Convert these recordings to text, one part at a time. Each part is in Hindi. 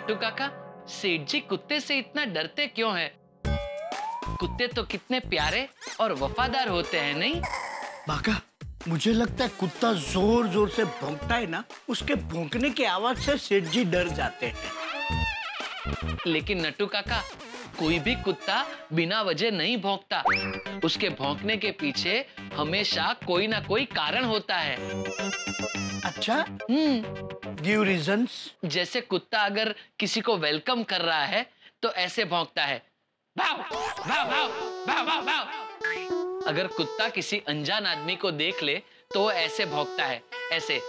नट्टू काका, सेठ जी कुत्ते से इतना डरते क्यों हैं? कुत्ते तो कितने प्यारे और वफादार होते हैं, नहीं? बाका, मुझे लगता है कुत्ता जोर जोर से भौंकता है ना, उसके भौंकने की आवाज से सेठ जी डर जाते हैं। लेकिन नट्टू काका, कोई भी कुत्ता बिना वजह नहीं भौंकता। उसके भौंकने के पीछे हमेशा कोई ना कोई कारण होता है। अच्छा, गिव रीजंस। जैसे कुत्ता अगर किसी को वेलकम कर रहा है तो ऐसे भौंकता है, भाव भाव भाव भाव भाव भाव। अगर कुत्ता किसी अनजान आदमी को देख ले तो वो ऐसे भौंकता है, ऐसे।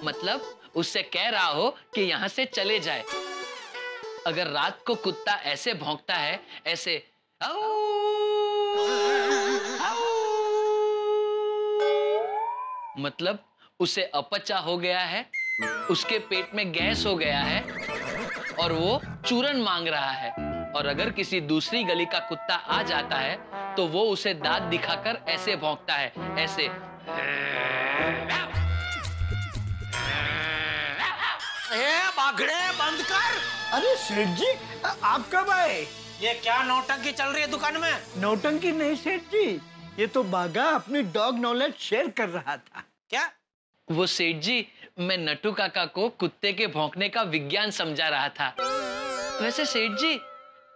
मतलब उससे कह रहा हो कि यहाँ से चले जाए। अगर रात को कुत्ता ऐसे भौंकता है, ऐसे, आओ, आओ, मतलब उसे अपचा हो गया है, उसके पेट में गैस हो गया है और वो चूरन मांग रहा है। और अगर किसी दूसरी गली का कुत्ता आ जाता है तो वो उसे दांत दिखाकर ऐसे भौंकता है, ऐसे। बागड़े बंद कर। अरे सेठ जी, आप कब आए? ये क्या नौटंकी चल रही है दुकान में? नौटंकी नहीं सेठ जी, ये तो बागा अपनी डॉग नॉलेज शेयर कर रहा था। क्या? वो सेठ जी, मैं नट्टू काका को कुत्ते के भौंकने का विज्ञान समझा रहा था। वैसे सेठ जी,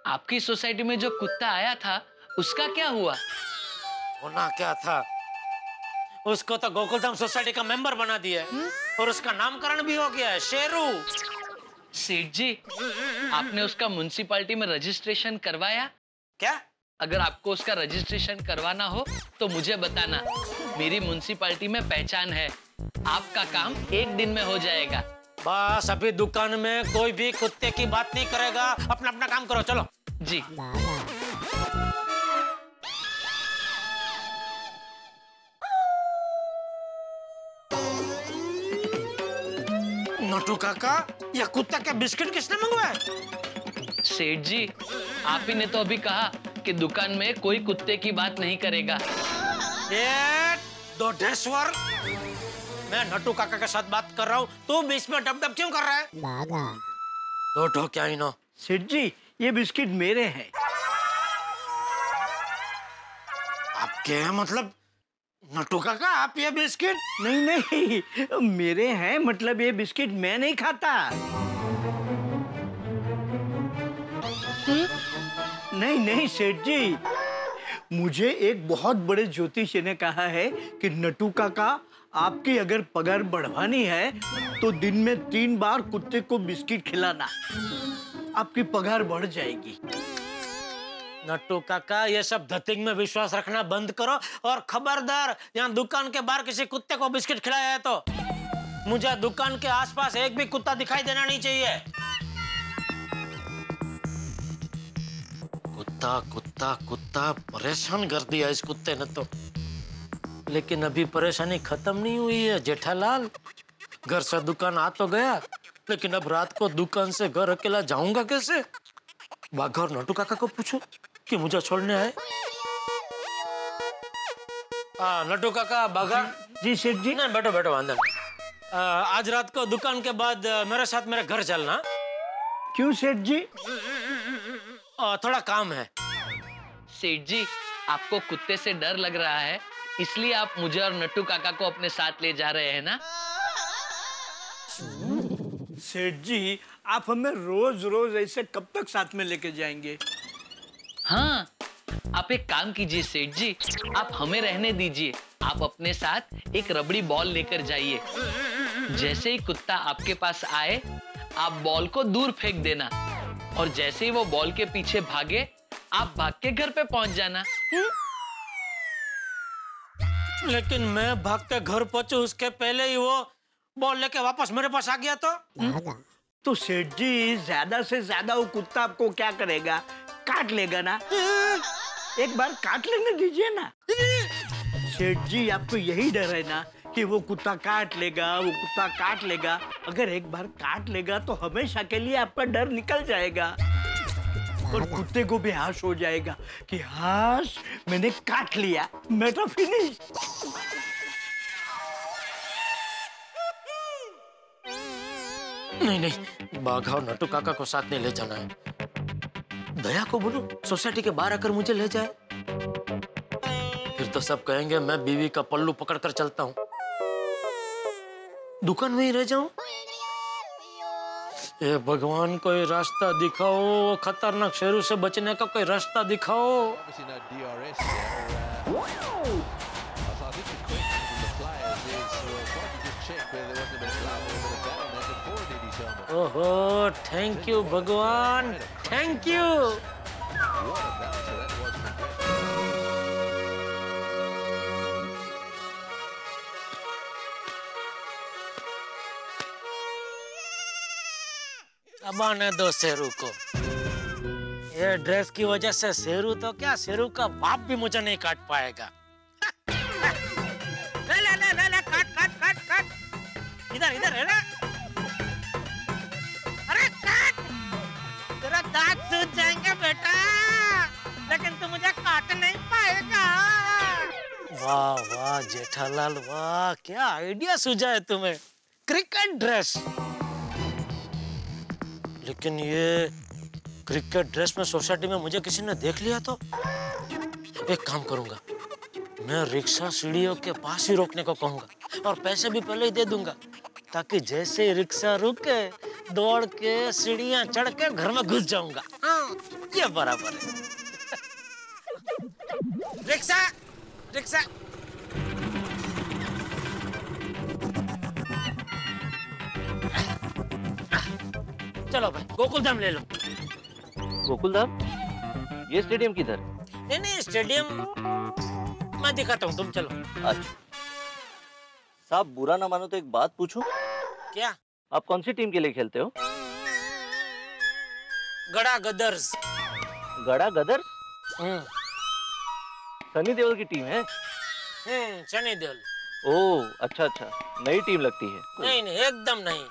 आपकी सोसाइटी में जो कुत्ता आया था उसका क्या हुआ? होना क्या था, उसको तो गोकुलधाम सोसाइटी का मेंबर बना दिया है और उसका नामकरण भी हो गया है, शेरू। सेठ जी, आपने उसका म्युनिसिपैलिटी में रजिस्ट्रेशन करवाया? क्या? अगर आपको उसका रजिस्ट्रेशन करवाना हो तो मुझे बताना, मेरी म्युनिसिपैलिटी में पहचान है। आपका काम 1 दिन में हो जाएगा। बस अभी दुकान में कोई भी कुत्ते की बात नहीं करेगा, अपना अपना काम करो, चलो। जी। नट्टू काका, ये कुत्ता के बिस्किट किसने मंगवाए? सेठ जी, आप ही ने तो अभी कहा कि दुकान में कोई कुत्ते की बात नहीं करेगा। ये दोडेश्वर, मैं नट्टू काका के साथ बात कर रहा हूँ, तू बीच में डब डब क्यों कर रहा है? दो क्या ही नो। सेठ जी, ये बिस्किट मेरे हैं। आपके मतलब नट्टू काका, आप ये बिस्किट? नहीं नहीं, मेरे हैं, मतलब ये बिस्किट मैं नहीं खाता। नहीं नहीं सेठ जी, मुझे एक बहुत बड़े ज्योतिषी ने कहा है कि नट्टू काका, आपकी अगर पगार बढ़वानी है तो दिन में 3 बार कुत्ते को बिस्किट खिलाना, आपकी पगार बढ़ जाएगी। नट्टू काका, ये सब धतिंग में विश्वास रखना बंद करो और खबरदार, यहाँ दुकान के बाहर किसी कुत्ते को बिस्किट खिलाया है तो मुझे दुकान के आसपास एक भी कुत्ता दिखाई देना नहीं चाहिए। कुत्ता कुत्ता कुत्ता, परेशान कर दिया इस कुत्ते ने तो। लेकिन अभी परेशानी खत्म नहीं हुई है जेठालाल। घर से दुकान आ तो गया, लेकिन अब रात को दुकान से घर अकेला जाऊंगा कैसे? बाघा और नट्टू काका को पूछो कि मुझे छोड़ने आए। नट्टू काका, बाघा। जी सेठ जी। नहीं, बैठो बैठो, वांदा नहीं। आज रात को दुकान के बाद मेरे साथ मेरे घर चलना। क्यों सेठ जी? थोड़ा काम है। सेठ जी, आपको कुत्ते से डर लग रहा है, इसलिए आप मुझे और नट्टू काका को अपने साथ ले जा रहे हैं ना? सेठ जी, आप हमें रोज रोज ऐसे कब तक साथ में लेके जाएंगे? हाँ, आप एक काम कीजिए सेठ जी, आप हमें रहने दीजिए। आप अपने साथ एक रबड़ी बॉल लेकर जाइए। जैसे ही कुत्ता आपके पास आए, आप बॉल को दूर फेंक देना और जैसे ही वो बॉल के पीछे भागे, आप भाग के घर पे पहुंच जाना। लेकिन मैं भाग के घर पहुंचू उसके पहले ही वो बॉल लेके वापस मेरे पास आ गया तो सेठ जी, ज्यादा से ज्यादा वो कुत्ता आपको क्या करेगा? काट लेगा ना। एक बार काट लेने दीजिए ना। सेठ जी, आपको यही डर है ना कि वो कुत्ता काट लेगा, वो कुत्ता काट लेगा। अगर एक बार काट लेगा तो हमेशा के लिए आपका डर निकल जाएगा और कुत्ते को भी हाश हो जाएगा कि हाश, मैंने काट लिया, मैं तो फिनिश। नहीं नहीं, बाघा और नट्टू काका को साथ नहीं ले जाना है। दया को बोलो सोसाइटी के बाहर आकर मुझे ले जाए। फिर तो सब कहेंगे मैं बीवी का पल्लू पकड़कर चलता हूँ, दुकान में ही रह जाऊं। ये भगवान कोई रास्ता दिखाओ, खतरनाक शेरों से बचने का कोई रास्ता दिखाओ। ओहो, थैंक यू भगवान, थैंक यू। अब आने दो शेरू को। ये ड्रेस की वजह से शेरू तो क्या, शेरू का बाप भी मुझे नहीं काट पाएगा। ले ले ले ले ले, काट काट काट काट। इधर इधर है ना। अरे काट, तेरा दांत सूज जाएंगे बेटा, लेकिन तू मुझे काट नहीं पाएगा। वाह वाह जेठालाल, वाह क्या आइडिया सूझा है तुम्हें, क्रिकेट ड्रेस। लेकिन ये क्रिकेट ड्रेस में सोसाइटी में मुझे किसी ने देख लिया तो एक काम करूंगा, मैं रिक्शा सीढ़ियों के पास ही रोकने को कहूंगा और पैसे भी पहले ही दे दूंगा, ताकि जैसे रिक्शा रुके दौड़ के सीढ़ियां चढ़ के घर में घुस जाऊंगा। हाँ, ये बराबर है। Rickshaw rickshaw. चलो भाई गोकुलधाम ले लो। गोकुलधाम? ये स्टेडियम किधर? नहीं नहीं, स्टेडियम मैं दिखाता हूँ, तुम चलो। अच्छा साहब, बुरा ना मानो तो एक बात पूछूं? क्या? आप कौन सी टीम के लिए खेलते हो? गड़ा गदर्स। गड़ा गदर? सनी देओल की टीम है? सनी देओल। ओह अच्छा अच्छा, नई टीम लगती है। नहीं नहीं, एकदम नहीं।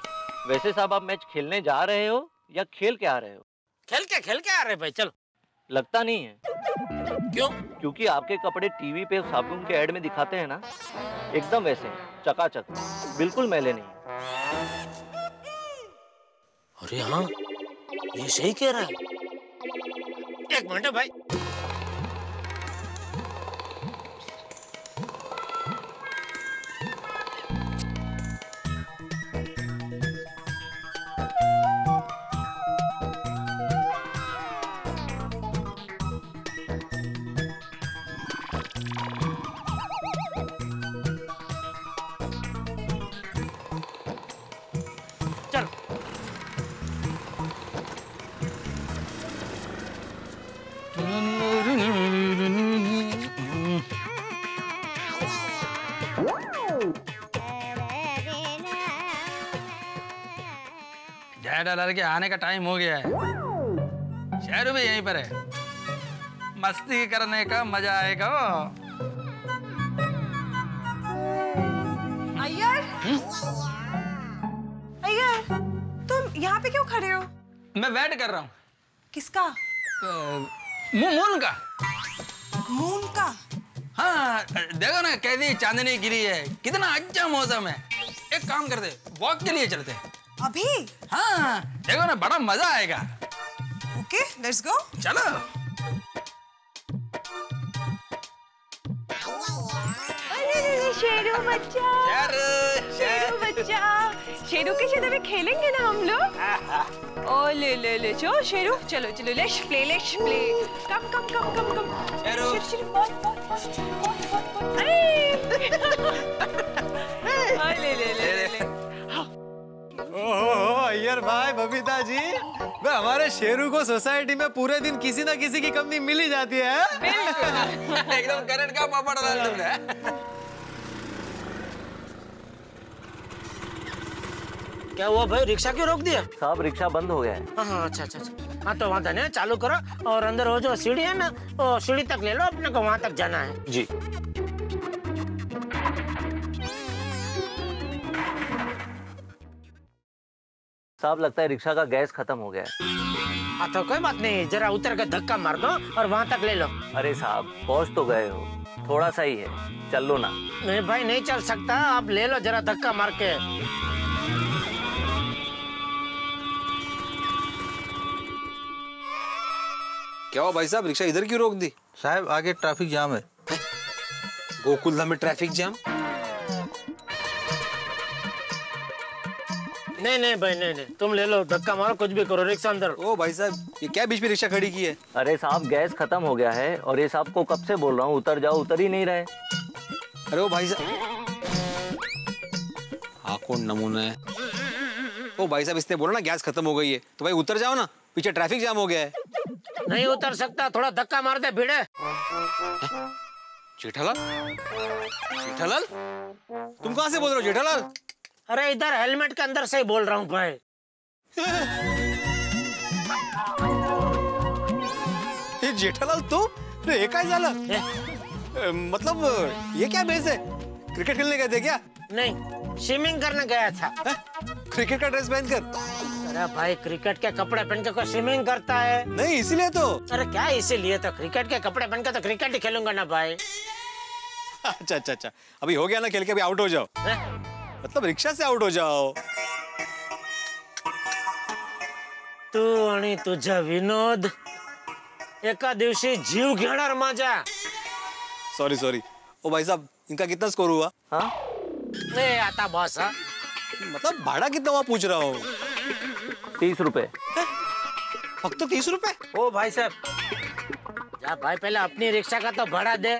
वैसे साहब, आप मैच खेलने जा रहे हो या खेल के आ रहे हो? खेल के आ रहे भाई, चलो। लगता नहीं है। क्यों? क्योंकि आपके कपड़े टीवी पे साबुन के ऐड में दिखाते हैं ना, एकदम वैसे चकाचक, बिल्कुल मैले नहीं। अरे हाँ, ये सही कह रहा है। एक मिनट भाई। जेठालाल के आने का टाइम हो गया है। शेरू भी यहीं पर है, मस्ती करने का मजा आएगा। अय्यर, अय्यर, तुम यहाँ पे क्यों खड़े हो? मैं वेट कर रहा हूँ। किसका? मून का। मून का? हाँ, देखो ना कैसी चांदनी गिरी है, कितना अच्छा मौसम है। एक काम करते, वॉक के लिए चलते हैं। अभी? हाँ, देखो ना बड़ा मजा आएगा। Okay, let's go. चलो। अरे शेरू बच्चा, शेरू बच्चा, शेरू के साथ में खेलेंगे ना हम लोग। ओ ले ले ले, चलो शेरू, चलो चलो, let's play, let's play. Come come come come come. Sheru, Sheru, ball. ले ले ले ले। ओहो अय्यर भाई, बबीता जी, वे हमारे शेरू को सोसाइटी में पूरे दिन किसी ना किसी की कमी मिल ही जाती है। एकदम करंट का पापड़ डाल तुमने। क्या हुआ भाई, रिक्शा क्यों रोक दिया? साहब रिक्शा बंद हो गया है। हाँ अच्छा अच्छा अच्छा, हाँ तो वहाँ धन्य चालू करो और अंदर वो जो सीढ़ी है ना, वो सीढ़ी तक ले लो, अपने को वहाँ तक जाना है। जी। साहब लगता है रिक्शा का गैस खत्म हो गया है। हाँ तो कोई बात नहीं, जरा उतर के धक्का मार दो और वहाँ तक ले लो। अरे साहब पहुँच तो गए हो, थोड़ा सा ही है, चल लो ना। नहीं भाई नहीं चल सकता, आप ले लो जरा धक्का मार के। क्या हुआ भाई साहब, रिक्शा इधर क्यों रोक दी? साहब आगे ट्रैफिक जाम है। गोकुलधाम में ट्रैफिक जाम? नहीं नहीं भाई, नहीं नहीं, तुम ले लो, धक्का मारो, कुछ भी करो, रिक्शा अंदर। ओ भाई साहब, ये क्या बीच में रिक्शा खड़ी की है? अरे साहब गैस खत्म हो गया है और ये साहब को कब से बोल रहा हूँ उतर जाओ, उतर ही नहीं रहे। अरे ओ भाई साहब, हाँ कौन नमूना है? ओ भाई साहब, इसने बोला ना गैस खत्म हो गई है, तो भाई उतर जाओ ना, पीछे ट्रैफिक जाम हो गया है। नहीं उतर सकता, थोड़ा धक्का मार दे, भीड़ है। जेठालाल, जेठालाल, तुम कहाँ से बोल रहे हो जेठालाल? अरे इधर हेलमेट के अंदर से ही बोल रहा हूँ भाई। ये जेठालाल तुम? ये क्या झाला? मतलब ये क्या बेस है? क्रिकेट खेलने गए थे क्या? नहीं, स्विमिंग करने गया था। क्रिकेट का ड्रेस पहनकर? अरे भाई, क्रिकेट के कपड़े पहन के कोई स्विमिंग करता है? नहीं इसीलिए तो। अरे क्या इसीलिए तो, क्रिकेट के कपड़े पहन के तो क्रिकेट ही खेलूंगा ना भाई। अच्छा अच्छा अच्छा, अभी हो गया ना खेल के, अभी आउट हो जाओ। मतलब रिक्शा से आउट हो जाओ। तू आणि तुझा विनोद, एका दिवशी जीव घेणार माझा। Sorry sorry. ओ भाई साहब, इनका कितना स्कोर हुआ? हाँ ए आता बॉस, हाँ? मतलब भाड़ा कितना हुआ पूछ रहा हूँ। 30 रुपए। फक्त 30 रुपए? ओ भाई साहब, जा भाई, पहले अपनी रिक्शा का तो भाड़ा दे।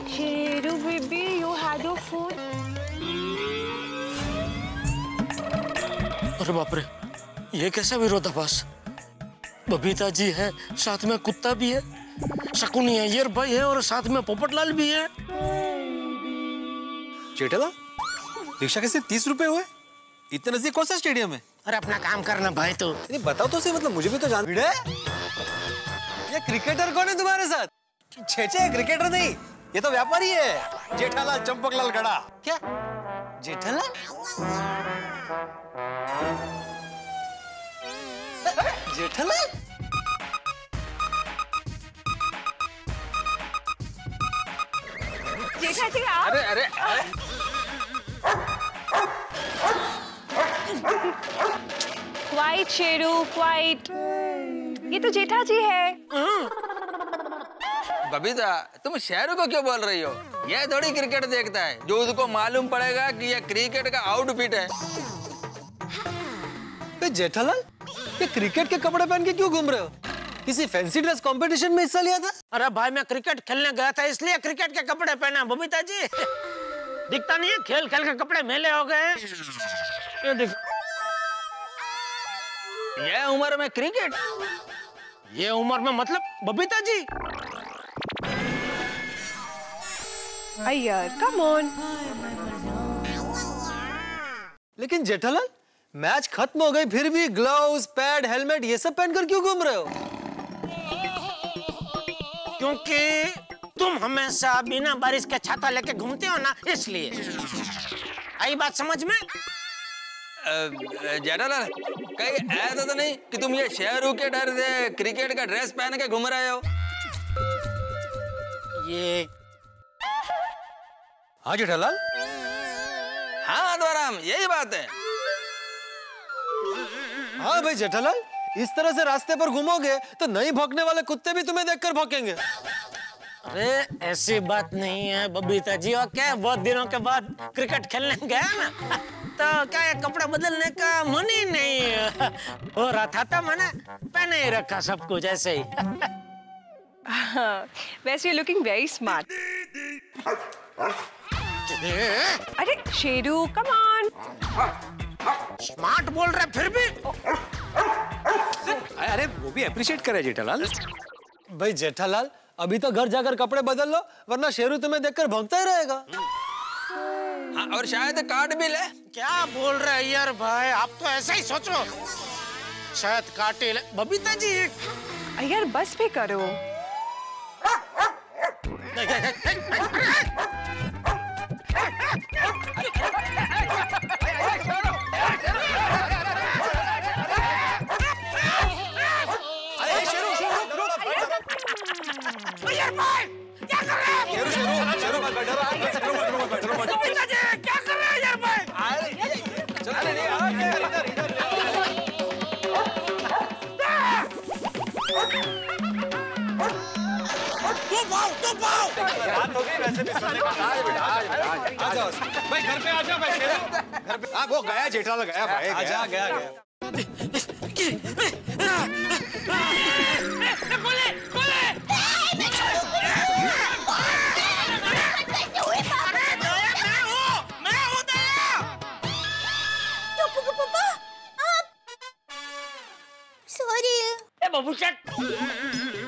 Sheru baby, you had your phone? अरे बाप रे, ये कैसा विरोधाभास? बबीता जी है, साथ में कुत्ता भी है, शकुनी अय्यर भाई है और साथ में पोपटलाल भी है। जेठालाल, रिक्शा के सिर्फ 30 रुपए हुए? इतने नजदीक कौन सा स्टेडियम है? अरे अपना काम करना भाई। तो नहीं बताओ तो सही, मतलब मुझे भी तो जान। भिड़े, ये क्रिकेटर कौन है तुम्हारे साथ? छे क्रिकेटर नहीं, ये तो व्यापारी है, जेठालाल चंपकलाल गड़ा। क्या? जेठालाल? जेठालाल? जेठा जी आप? अरे अरे अरे, क्वाइट शेरू, क्वाइट। ये तो जेठा जी है। बबीता, तुम शेरू को क्यों बोल रही हो? ये थोड़ी क्रिकेट देखता है, जो उसको मालूम पड़ेगा कि ये क्रिकेट का आउटफिट है। जेठालाल, ये क्रिकेट के कपड़े पहन के क्यों घूम रहे हो? किसी फैंसी ड्रेस कंपटीशन में हिस्सा लिया था? अरे भाई, मैं क्रिकेट खेलने गया था, इसलिए क्रिकेट के कपड़े पहना। बबीता जी, दिखता नहीं है, खेल खेल के कपड़े मैले हो गए। ये देख, ये उम्र में क्रिकेट? ये उम्र में मतलब? Babita ji, Iyer, come on. लेकिन जेठालाल, मैच खत्म हो गई, फिर भी ग्लव्स, पैड, हेलमेट ये सब पहनकर क्यों घूम रहे हो? क्योंकि तुम हमेशा बिना बारिश के छाता लेके घूमते हो ना, इसलिए। आई बात समझ में? जेठालाल, कहीं ऐसा तो नहीं कि तुम ये शेरू के डर से क्रिकेट का ड्रेस पहन के घूम रहे हो? ये हाँ जेठालाल? हाँ आत्माराम, यही बात है। हाँ भाई जेठालाल, इस तरह से रास्ते पर घूमोगे तो नहीं भौंकने वाले कुत्ते भी तुम्हें देखकर भौंकेंगे। अरे ऐसी बात नहीं है बबीता जी, और क्या बहुत दिनों के बाद क्रिकेट खेलने गया ना, तो क्या ये कपड़ा बदलने का मन ही नहीं हो रहा था, तो मैंने पहने ही रखा सब कुछ ऐसे ही। वैसे यू लुकिंग वेरी स्मार्ट। अरे शेरू, कम ऑन। स्मार्ट बोल रहे फिर भी? अरे वो भी अप्रिशिएट करे जेठालाल। भाई जेठालाल, अभी तो घर जाकर कपड़े बदल लो, वरना शेरू तुम्हें देखकर भौंकता ही रहेगा। हाँ, और शायद काट भी ले। क्या बोल रहे यार भाई, आप तो ऐसा ही सोचो, शायद काटे ले। बबीता जी, अय्यर बस भी करो। बात हो गई वैसे भी सोने का। आ जाओ भाई, घर पे आ जाओ भाई, घर पे। हाँ वो गया, जेठालाल गया भाई, गया गया।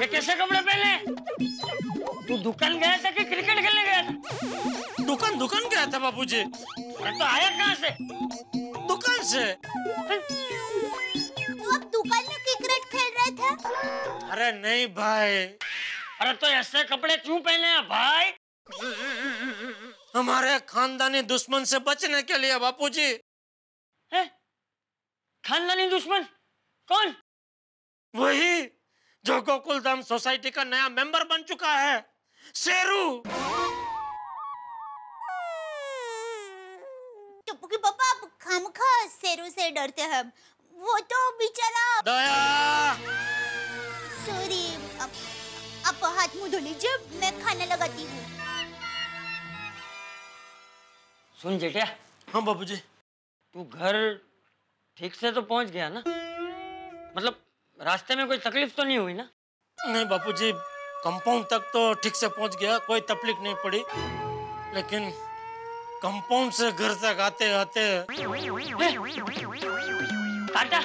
ये कैसे कपड़े पहने? तू दुकान गया था कि क्रिकेट खेलने गया था? दुकान गया था बापूजी। अरे तो आया कहाँ से? दुकान से। तो आप दुकान में क्रिकेट खेल रहे थे? अरे नहीं भाई। अरे तो ऐसे कपड़े क्यों पहने हैं भाई? हमारे खानदानी दुश्मन से बचने के लिए बापूजी। खानदानी दुश्मन कौन? वही जो गोकुल धाम सोसाइटी का नया मेंबर बन चुका है, शेरू। टुप्पू पापा, आप खामखा शेरू से डरते हैं। वो तो बेचारा। दया। सॉरी, आप हाथ मुंह धो लीजिए, मैं खाना लगाती हूँ। सुन जेठिया। हाँ बाबूजी। तू घर ठीक से तो पहुंच गया ना? मतलब रास्ते में कोई तकलीफ तो नहीं हुई ना? नहीं बापूजी, कंपाउंड तक तो ठीक से पहुंच गया, कोई तकलीफ नहीं पड़ी। लेकिन कंपाउंड से घर तक आते आते काटा?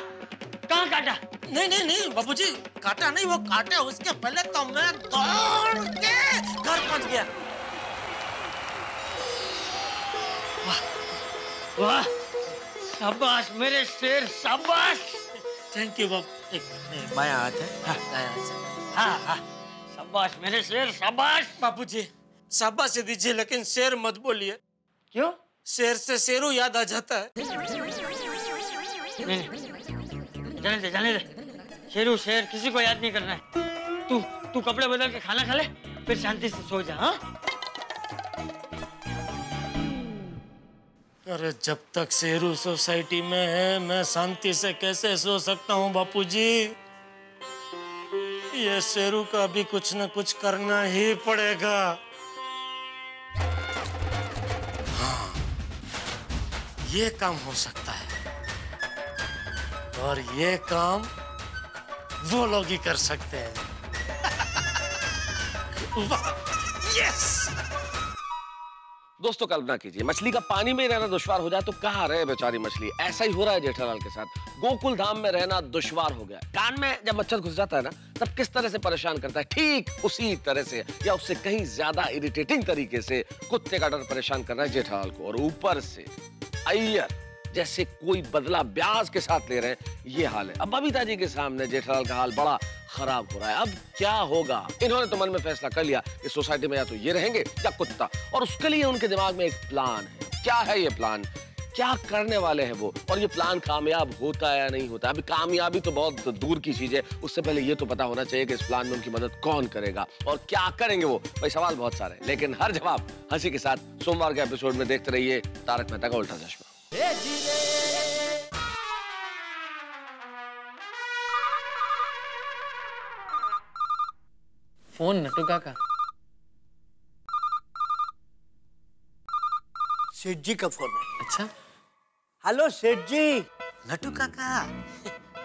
कहाँ काटा? नहीं बापूजी, काटा नहीं, वो काटे उसके पहले तो मैं दौड़ के घर पहुंच गया। वाह, शाबाश मेरे शेर, शाबाश। थैंक यू बाबू। एक बाया हाथ है। हाँ, शाबाश मेरे शेर, शाबाश। बापूजी शाबाश दीजिए, लेकिन शेर मत बोलिए। क्यों? शेर से शेरू याद आ जाता है। नहीं, जाने दे। शेरू शेर किसी को याद नहीं करना है। तू कपड़े बदल के खाना खा ले, फिर शांति से सो जा। हाँ? अरे जब तक शेरू सोसाइटी में है, मैं शांति से कैसे सो सकता हूँ बापूजी? ये शेरू का भी कुछ न कुछ करना ही पड़ेगा। हाँ, ये काम हो सकता है, और ये काम वो लोग ही कर सकते हैं। यस। दोस्तों कल्पना कीजिए, मछली का पानी में रहना दुश्वार हो जाए तो कहाँ रहे बेचारी मछली। ऐसा ही हो रहा है जेठालाल के साथ। गोकुल धाम में रहना दुश्वार हो गया। कान में जब मच्छर घुस जाता है ना, तब किस तरह से परेशान करता है, ठीक उसी तरह से या उससे कहीं ज्यादा इरिटेटिंग तरीके से कुत्ते का डर परेशान कर रहा है जेठालाल को। और ऊपर से अय्यर जैसे कोई बदला ब्याज के साथ ले रहे हैं, ये हाल है। अब बबीता जी के सामने जेठालाल का हाल बड़ा खराब हो रहा है। अब क्या होगा? इन्होंने तो मन में फैसला कर लिया कि सोसाइटी में या तो ये रहेंगे या कुत्ता, और उसके लिए उनके दिमाग में एक प्लान है। क्या है ये प्लान? क्या करने वाले हैं वो? और ये प्लान कामयाब होता है या नहीं होता? अभी कामयाबी तो बहुत दूर की चीज है, उससे पहले ये तो पता होना चाहिए कि इस प्लान में उनकी मदद कौन करेगा और क्या करेंगे वो। भाई सवाल बहुत सारे, लेकिन हर जवाब हंसी के साथ सोमवार के एपिसोड में देखते रहिए तारक मेहता का उल्टा चश्मा। फोन नटू काका। सेठ जी का फोन है। अच्छा, हेलो सेठ जी। नटू काका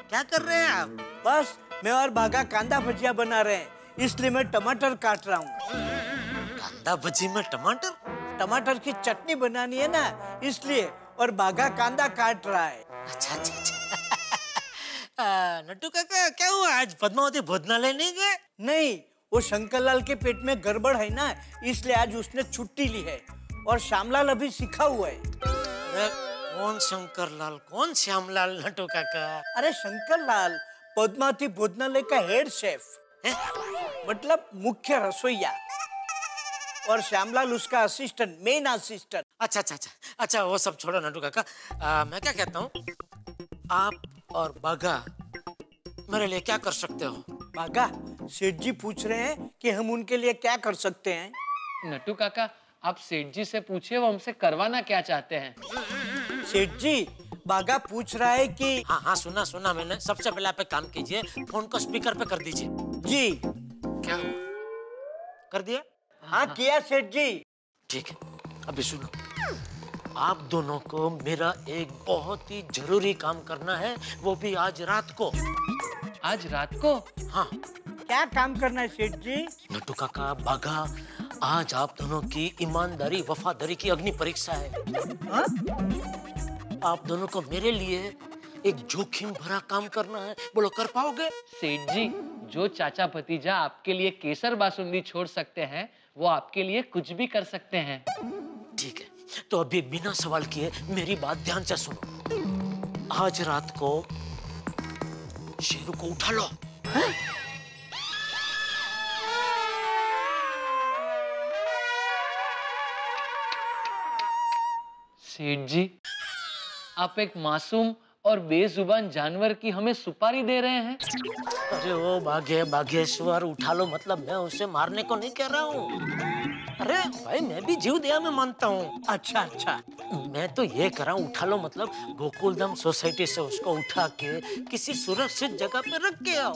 क्या कर रहे हैं आप? बस मैं और बागा कांदा भजिया बना रहे हैं, इसलिए मैं टमाटर काट रहा हूँ। कांदा भजी में टमाटर? टमाटर की चटनी बनानी है ना, इसलिए। और बागा कांदा काट रहा है। अच्छा। नटू काका क्या हुआ, आज पद्मावती भोजनालय नहीं गए? नहीं, वो शंकरलाल के पेट में गड़बड़ है ना, इसलिए आज उसने छुट्टी ली है। और श्यामलाल अभी सीखा हुआ है। अरे कौन शंकरलाल, कौन श्यामलाल नटू काका? अरे शंकरलाल पद्मावती भोजनालय का हेड शेफ है, मतलब मुख्य रसोइया। और श्यामलाल उसका असिस्टेंट, मेन असिस्टेंट। अच्छा, वो सब छोड़ो नटू काका। मैं क्या कहता हूँ, आप और बागा मेरे लिए क्या कर सकते हो? बागा, सेठ जी पूछ रहे हैं कि हम उनके लिए क्या कर सकते हैं। नटू काका आप सेठ जी से पूछिए, वो हमसे करवाना क्या चाहते हैं। सेठ जी, बागा पूछ रहा है कि। हाँ, सुना मैंने। सबसे पहले आप एक काम कीजिए, फोन को स्पीकर पे कर दीजिए। जी। क्या हुआ? कर दिया? हाँ किया सेठ जी। ठीक है, अभी सुनो, आप दोनों को मेरा एक बहुत ही जरूरी काम करना है, वो भी आज रात को। आज रात को? हाँ। क्या काम करना है सेठ जी? नट्टू काका, बाघा, आज आप दोनों की ईमानदारी वफादारी की अग्नि परीक्षा है। हाँ? आप दोनों को मेरे लिए एक जोखिम भरा काम करना है, बोलो कर पाओगे? सेठ जी, जो चाचा भतीजा आपके लिए केसर बासुंदी छोड़ सकते हैं, वो आपके लिए कुछ भी कर सकते हैं। ठीक है, तो अभी बिना सवाल किए मेरी बात ध्यान से सुनो। आज रात को शेरू को उठा लो। हाँ? सेठ जी, आप एक मासूम और बेजुबान जानवर की हमें सुपारी दे रहे हैं? अरे वो बागेश्वर उठा लो, मतलब मैं उसे मारने को नहीं कह रहा हूँ। अरे भाई, मैं भी जीव दया में मानता हूँ। अच्छा अच्छा, मैं तो ये कह रहा हूँ, उठा लो मतलब गोकुलधाम सोसाइटी से उसको उठा के किसी सुरक्षित जगह पे रख के आओ,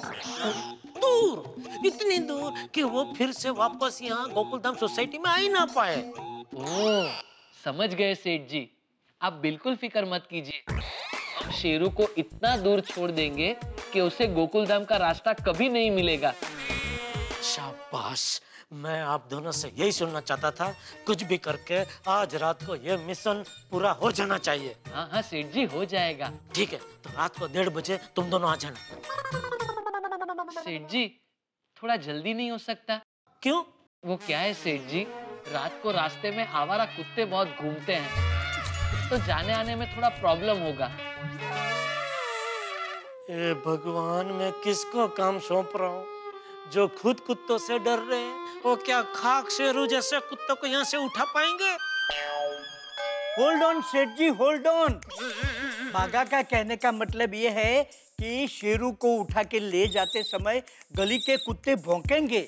दूर, इतनी दूर कि वो फिर से वापस यहाँ गोकुलधाम सोसाइटी में आ ही ना पाए। ओह, समझ गए सेठ जी, आप बिल्कुल फिक्र मत कीजिए। हम शेरू को इतना दूर छोड़ देंगे कि उसे गोकुलधाम का रास्ता कभी नहीं मिलेगा। शाबाश, मैं आप दोनों से यही सुनना चाहता था। कुछ भी करके आज रात को ये मिशन पूरा हो जाना चाहिए। हाँ हाँ सेठ जी, हो जाएगा। ठीक है, तो रात को 1:30 बजे तुम दोनों आ जाना। सेठ जी, थोड़ा जल्दी नहीं हो सकता? क्यों? वो क्या है सेठ जी, रात को रास्ते में आवारा कुत्ते बहुत घूमते हैं, तो जाने आने में थोड़ा प्रॉब्लम होगा। ए भगवान, मैं किसको काम सौंप रहा हूँ? जो खुद कुत्तों से डर रहे हैं, वो क्या खाक शेरू जैसे कुत्तों को यहाँ से उठा पाएंगे? होल्ड ऑन सेठ जी, होल्ड ऑन। बाघा का कहने का मतलब ये है कि शेरू को उठा के ले जाते समय गली के कुत्ते भौंकेंगे।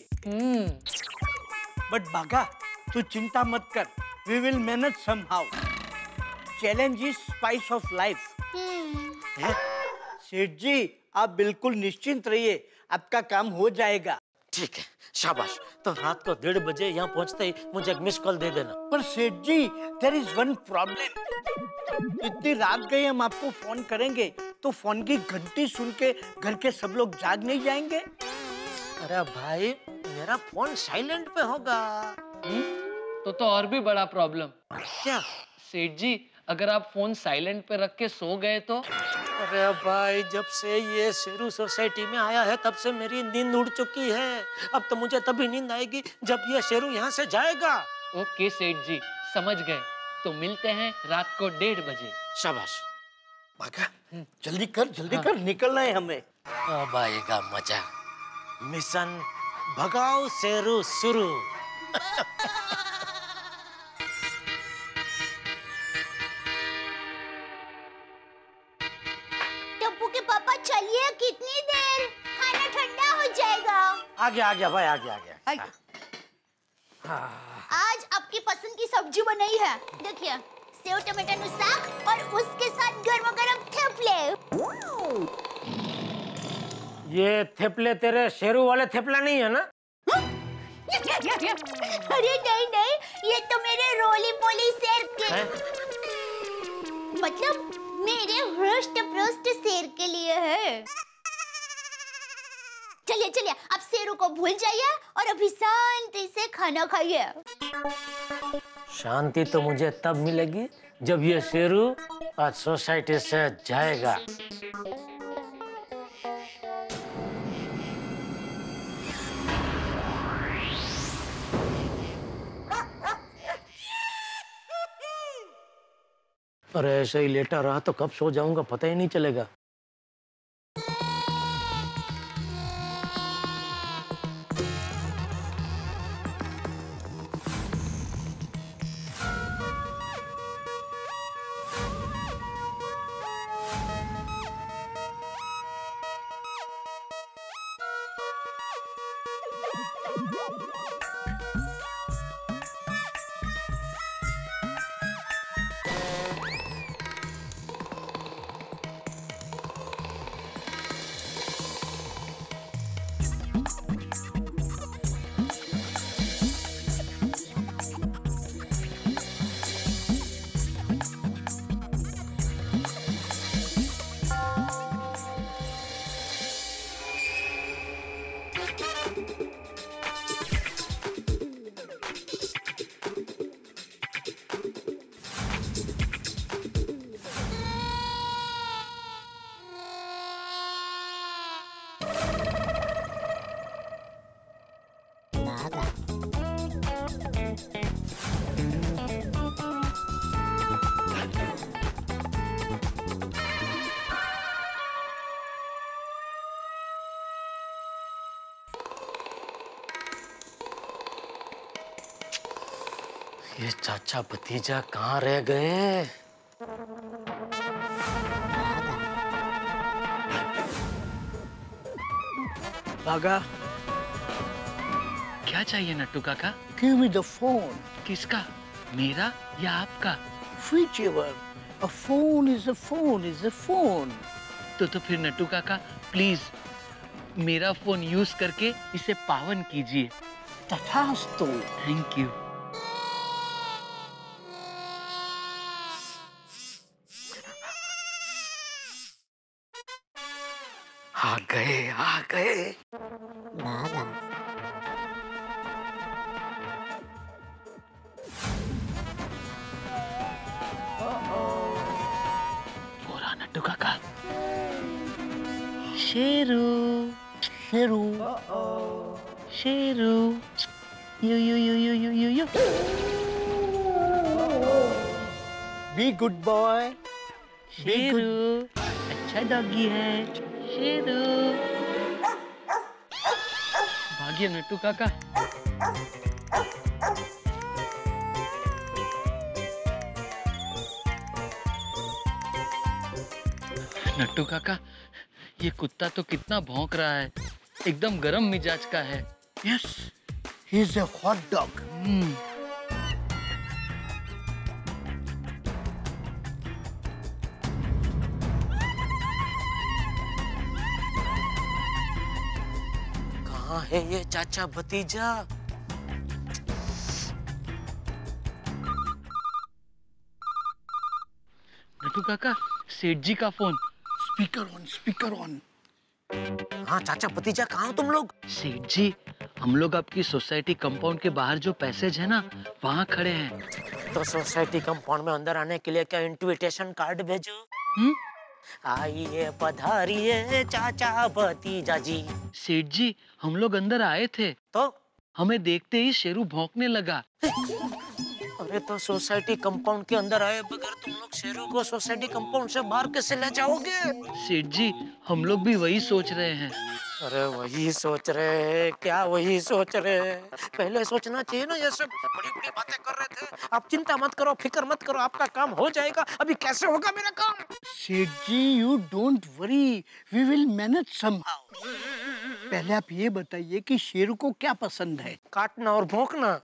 बट बाघा, तू चिंता मत कर, we will manage somehow. Challenge is spice of life. सेठ जी, आप बिल्कुल निश्चिंत रहिए, आपका काम हो जाएगा। ठीक है, शाबाश। तो रात को 1:30 बजे यहाँ पहुँचते ही मुझे एक मिस कॉल दे देना। पर सेठ जी, देयर इज वन प्रॉब्लम। इतनी रात गई, हम आपको फोन करेंगे तो फोन की घंटी सुन के घर के सब लोग जाग नहीं जाएंगे? अरे भाई, मेरा फोन साइलेंट पे होगा। तो और भी बड़ा प्रॉब्लम। क्या? सेठ जी, अगर आप फोन साइलेंट पे रख के सो गए तो? अरे भाई, जब से ये शेरू सोसाइटी में आया है तब से मेरी नींद उड़ चुकी है। अब तो मुझे तभी नींद आएगी जब ये शेरू यहाँ से जाएगा। ओके सेठ जी, समझ गए। तो मिलते हैं रात को 1:30 बजे। शाबाश। बाघा, जल्दी कर, निकलना है हमें। अब आएगा मजा। मिशन भगाओ शेरू शुरू। टप्पू के पापा, चलिए, कितनी देर, खाना ठंडा हो जाएगा। आ गया भाई, आ गया। आज आपकी पसंद की सब्जी बनाई है, देखिए, सेव टमाटर नु साग और उसके साथ गरम-गरम थेपले। ये थेपले तेरे शेरू वाले थेपला नहीं है ना? अरे नहीं, ये तो मेरे रोली पोली शेर के, मतलब मेरे हृष्ट पुष्ट शेर के लिए है। चलिए, आप शेरू को भूल जाइए और अभी शांति से खाना खाइए। शांति तो मुझे तब मिलेगी जब ये शेरू आज सोसाइटी से जाएगा। अरे ऐसे ही लेटा रहा तो कब सो जाऊंगा पता ही नहीं चलेगा। ये चाचा भतीजा कहाँ रह गए? बागा, क्या चाहिए नट्टू काका? give me the phone. किसका? मेरा या आपका? Whichever. A phone is a phone is a phone. तो फिर नट्टू काका प्लीज मेरा फोन यूज करके इसे पावन कीजिए। तथास्तु। Thank you. आ गए, आ गए। बोला नट्टू काका। शेरू, शेरू, शेरू, यू यू यू यू यू यू you. Be good boy. Sheru, अच्छा डॉगी है। शेरू। भागिए नट्टू काका। नट्टू काका, ये कुत्ता तो कितना भौंक रहा है, एकदम गरम मिजाज का है। Yes, he's a hot dog. कहाँ है ये चाचा भतीजा? नट्टू काका, सेठ जी का phone. Speaker on, speaker on. हाँ चाचा भतीजा, कहाँ हो तुम लोग? सेठ जी, हम लोग आपकी सोसाइटी कंपाउंड के बाहर जो पैसेज है ना, वहाँ खड़े हैं। तो सोसाइटी कंपाउंड में अंदर आने के लिए क्या इनविटेशन कार्ड भेजो? आइए पधारिए चाचा भतीजा जी। सेठ जी, हम लोग अंदर आए थे तो हमें देखते ही शेरू भौंकने लगा। अरे तो सोसाइटी कंपाउंड के अंदर आए बगैर तुम लोग शेरू को सोसाइटी कंपाउंड से बाहर कैसे ले जाओगे? सेठ जी, हम लोग भी वही सोच रहे हैं। अरे वही सोच रहे हैं क्या? वही सोच रहे हैं? पहले सोचना चाहिए ना, ये सब बड़ी बड़ी बातें कर रहे थे। आप चिंता मत करो, फिक्र मत करो, आपका काम हो जाएगा। अभी कैसे होगा मेरा काम? सेठ जी, you don't worry, we will manage somehow. पहले आप ये बताइए कि शेरू को क्या पसंद है? काटना और भौंकना।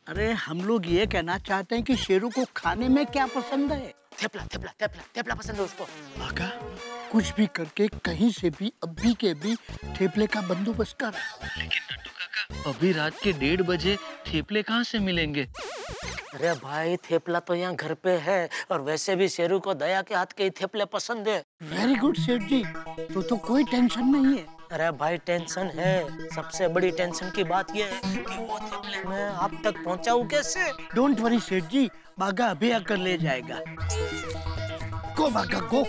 अरे हम लोग ये कहना चाहते हैं कि शेरू को खाने में क्या पसंद है? थेपला, थेपला, थेपला, थेपला पसंद है उसको। आका, कुछ भी करके कहीं से भी अभी के अभी थेपले का बंदोबस्त कर। लेकिन नट्टू काका, अभी रात के 1:30 बजे थेपले कहाँ से मिलेंगे? अरे भाई, थेपला तो यहाँ घर पे है, और वैसे भी शेरू को दया के हाथ के ही थेपले पसंद है। वेरी गुड सेठ जी, तो कोई टेंशन नहीं है। अरे भाई टेंशन है, सबसे बड़ी टेंशन की बात ये है कि वो थेपले मैं आप तक पहुँचाऊँ कैसे? डोंट वरी सेठ जी, बागा अभी आकर ले जाएगा। गो बागा गो।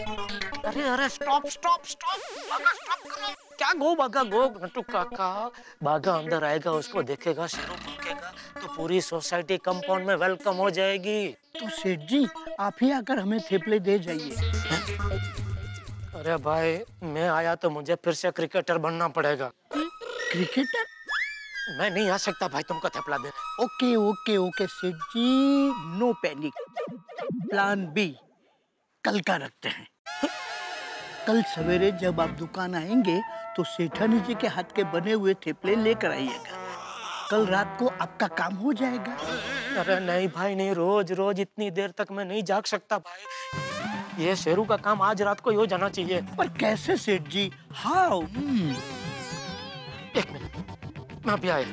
अरे अरे स्टॉप स्टॉप स्टॉप, बागा स्टॉप करो। क्या गो बागा गो? नट्टू काका, बागा अंदर आएगा, उसको देखेगा, शेरू भौंकेगा तो पूरी सोसाइटी कंपाउंड में वेलकम हो जाएगी। तो सेठ जी, आप ही आकर हमें थेपले दे जाइए। अरे भाई, मैं आया तो मुझे फिर से क्रिकेटर बनना पड़ेगा। क्रिकेटर? मैं नहीं आ सकता भाई तुमको थेपला देने। ओके ओके ओके सेठ जी, नो पैनिक। प्लान बी कल का रखते हैं। कल सवेरे जब आप दुकान आएंगे तो सेठानी जी के हाथ के बने हुए थेपले लेकर आइएगा। कल रात को आपका काम हो जाएगा। अरे नहीं भाई नहीं, रोज रोज इतनी देर तक मैं नहीं जाग सकता भाई। ये शेरू का काम आज रात को ही हो जाना चाहिए। पर कैसे सेठ जी? हाउ? एक मिनट, मैं अभी आया।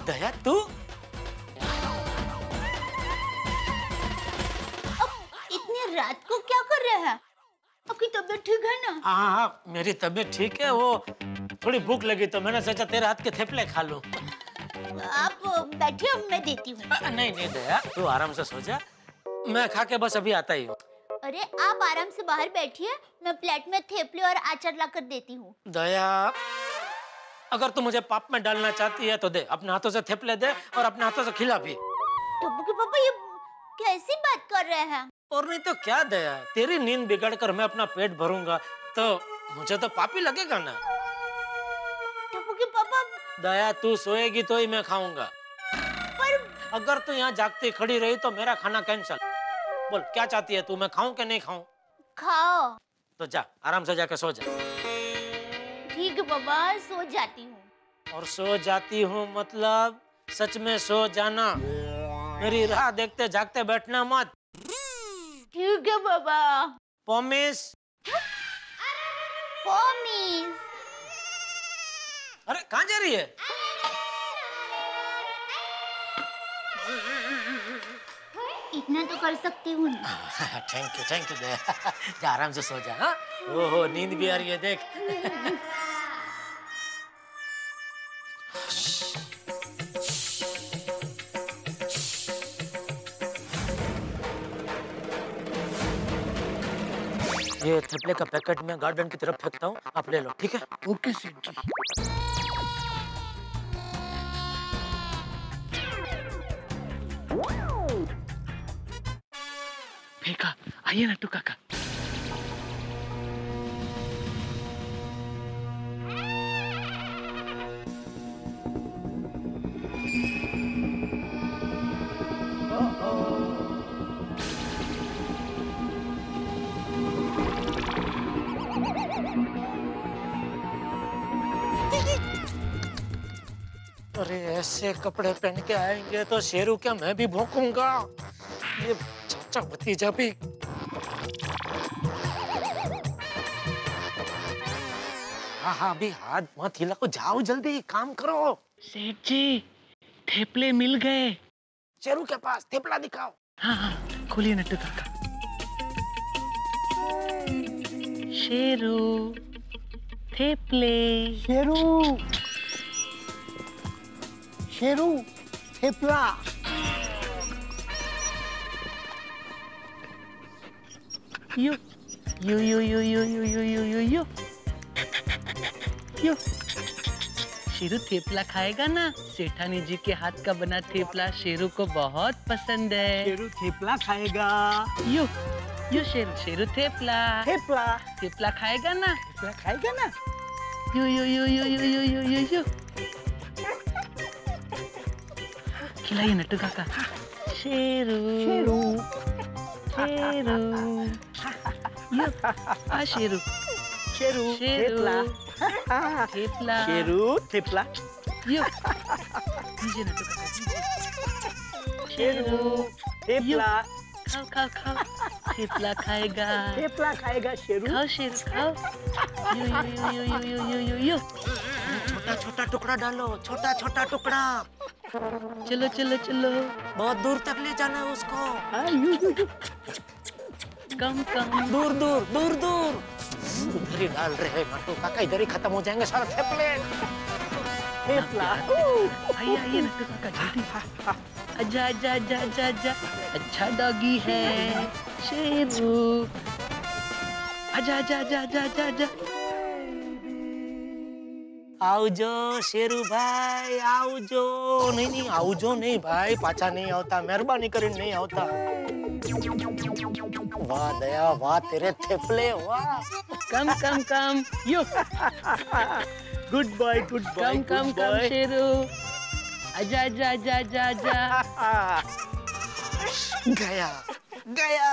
दया तू? इतनी रात को क्या कर रहे हैं? आपकी तबीयत ठीक है ना? हाँ, मेरी तबीयत ठीक है। वो थोड़ी भूख लगी तो मैंने सोचा तेरे हाथ के थेपले खा लूं। आप बैठिए, मैं देती हूँ। नहीं नहीं दया, तू आराम से सो जा, मैं खा के बस अभी आता ही हूँ। अरे आप आराम से बाहर बैठिए, मैं प्लेट में थेपले और अचार ला कर देती हूँ। दया, अगर तू मुझे पाप में डालना चाहती है तो दे, अपने हाथों से थेपले दे और अपने हाथों से खिला भी। टप्पू के पापा ये कैसी बात कर रहे हैं? और नहीं तो क्या दया, तेरी नींद बिगड़ कर मैं अपना पेट भरूंगा तो मुझे तो पाप ही लगेगा ना। टप्पू के पापा, दया तू सोएगी तो ही मैं खाऊंगा, पर अगर तू यहाँ जागती खड़ी रही तो मेरा खाना कैंसल। बोल क्या चाहती है तू, मैं खाऊं कि नहीं खाऊं? खाओ। तो जा आराम से जाके सो जा। ठीक है पापा, सो जाती हूँ। और सो जाती हूँ मतलब सच में सो जाना, मेरी राह देखते जागते बैठना मत। ठीक है पापा। प्रॉमिस? प्रॉमिस। अरे कहाँ जा रही है? इतना तो कर सकती हूँ ना। थैंक यू दया, जा आराम से सो जा। हाँ? ओहो नींद भी आ रही है देख। ये थेपले का पैकेट मैं गार्डन की तरफ फेंकता हूँ, आप ले लो, ठीक है? ओके सेठ जी। फेंका, आइए नट्टू काका। अरे ऐसे कपड़े पहन के आएंगे तो शेरू क्या मैं भी भौंकूंगा। ये चाचा भतीजा भी। हाँ अभी हाथ मत हिला को, जाओ जल्दी काम करो। सेठ जी थेपले मिल गए। शेरू के पास थेपला दिखाओ। हाँ खोलिए नट्टू काका। शेरू थेपले। शेरू, शेरू थेपला। यू यू यू यू यू यू यू यू यू यू यू। शेरू थेपला खाएगा ना? सेठानी जी के हाथ का बना थेपला शेरू को बहुत पसंद है। शेरू थेपला खाएगा। यू यू शेरू, शेरू थेपला। थेपला, थेपला खाएगा ना? थेपला खाएगा ना? यू यू यू यू यू यू यू यू यू। खिलाइए नट्टू काका। शेरू शेरू, शेरू यू। आ शेरू, शेरू थेपला, थेपला। शेरू थेपला। यू दीजिए नट्टू काका, दीजिए। शेरू थेपला। खाओ खाओ खाओ, थेपला खाएगा। थेपला खाएगा शेरू। खाओ शेरू खाओ। यू यू यू यू यू यू यू यू। छोटा छोटा टुकड़ा डालो, छोटा छोटा टुकड़ा। चलो चलो चलो, बहुत दूर तक ले जाना है उसको। कम कम, दूर दूर दूर दूर। इधर ही डाल रहे नट्टू काका, इधर ही खत्म हो जाएंगे सारे थेपले। थेपला। आइए आइए नट्टू काका जल्दी। आजा आजा आजा आजा आजा। अच्छा डॉगी है शेरू। आजा आजा आजा आजा आजा आजा। आवजो शेरू भाई, आवजो। नहीं आवजो नहीं भाई, पाछा नहीं आवता, मेहरबानी करीने नहीं आवता। वाह दया वाह, तेरे थेपले वाह। कम कम कम यू। Good boy, good boy. Come come come Sheru. आजा आजा आजा आजा आजा। गया गया।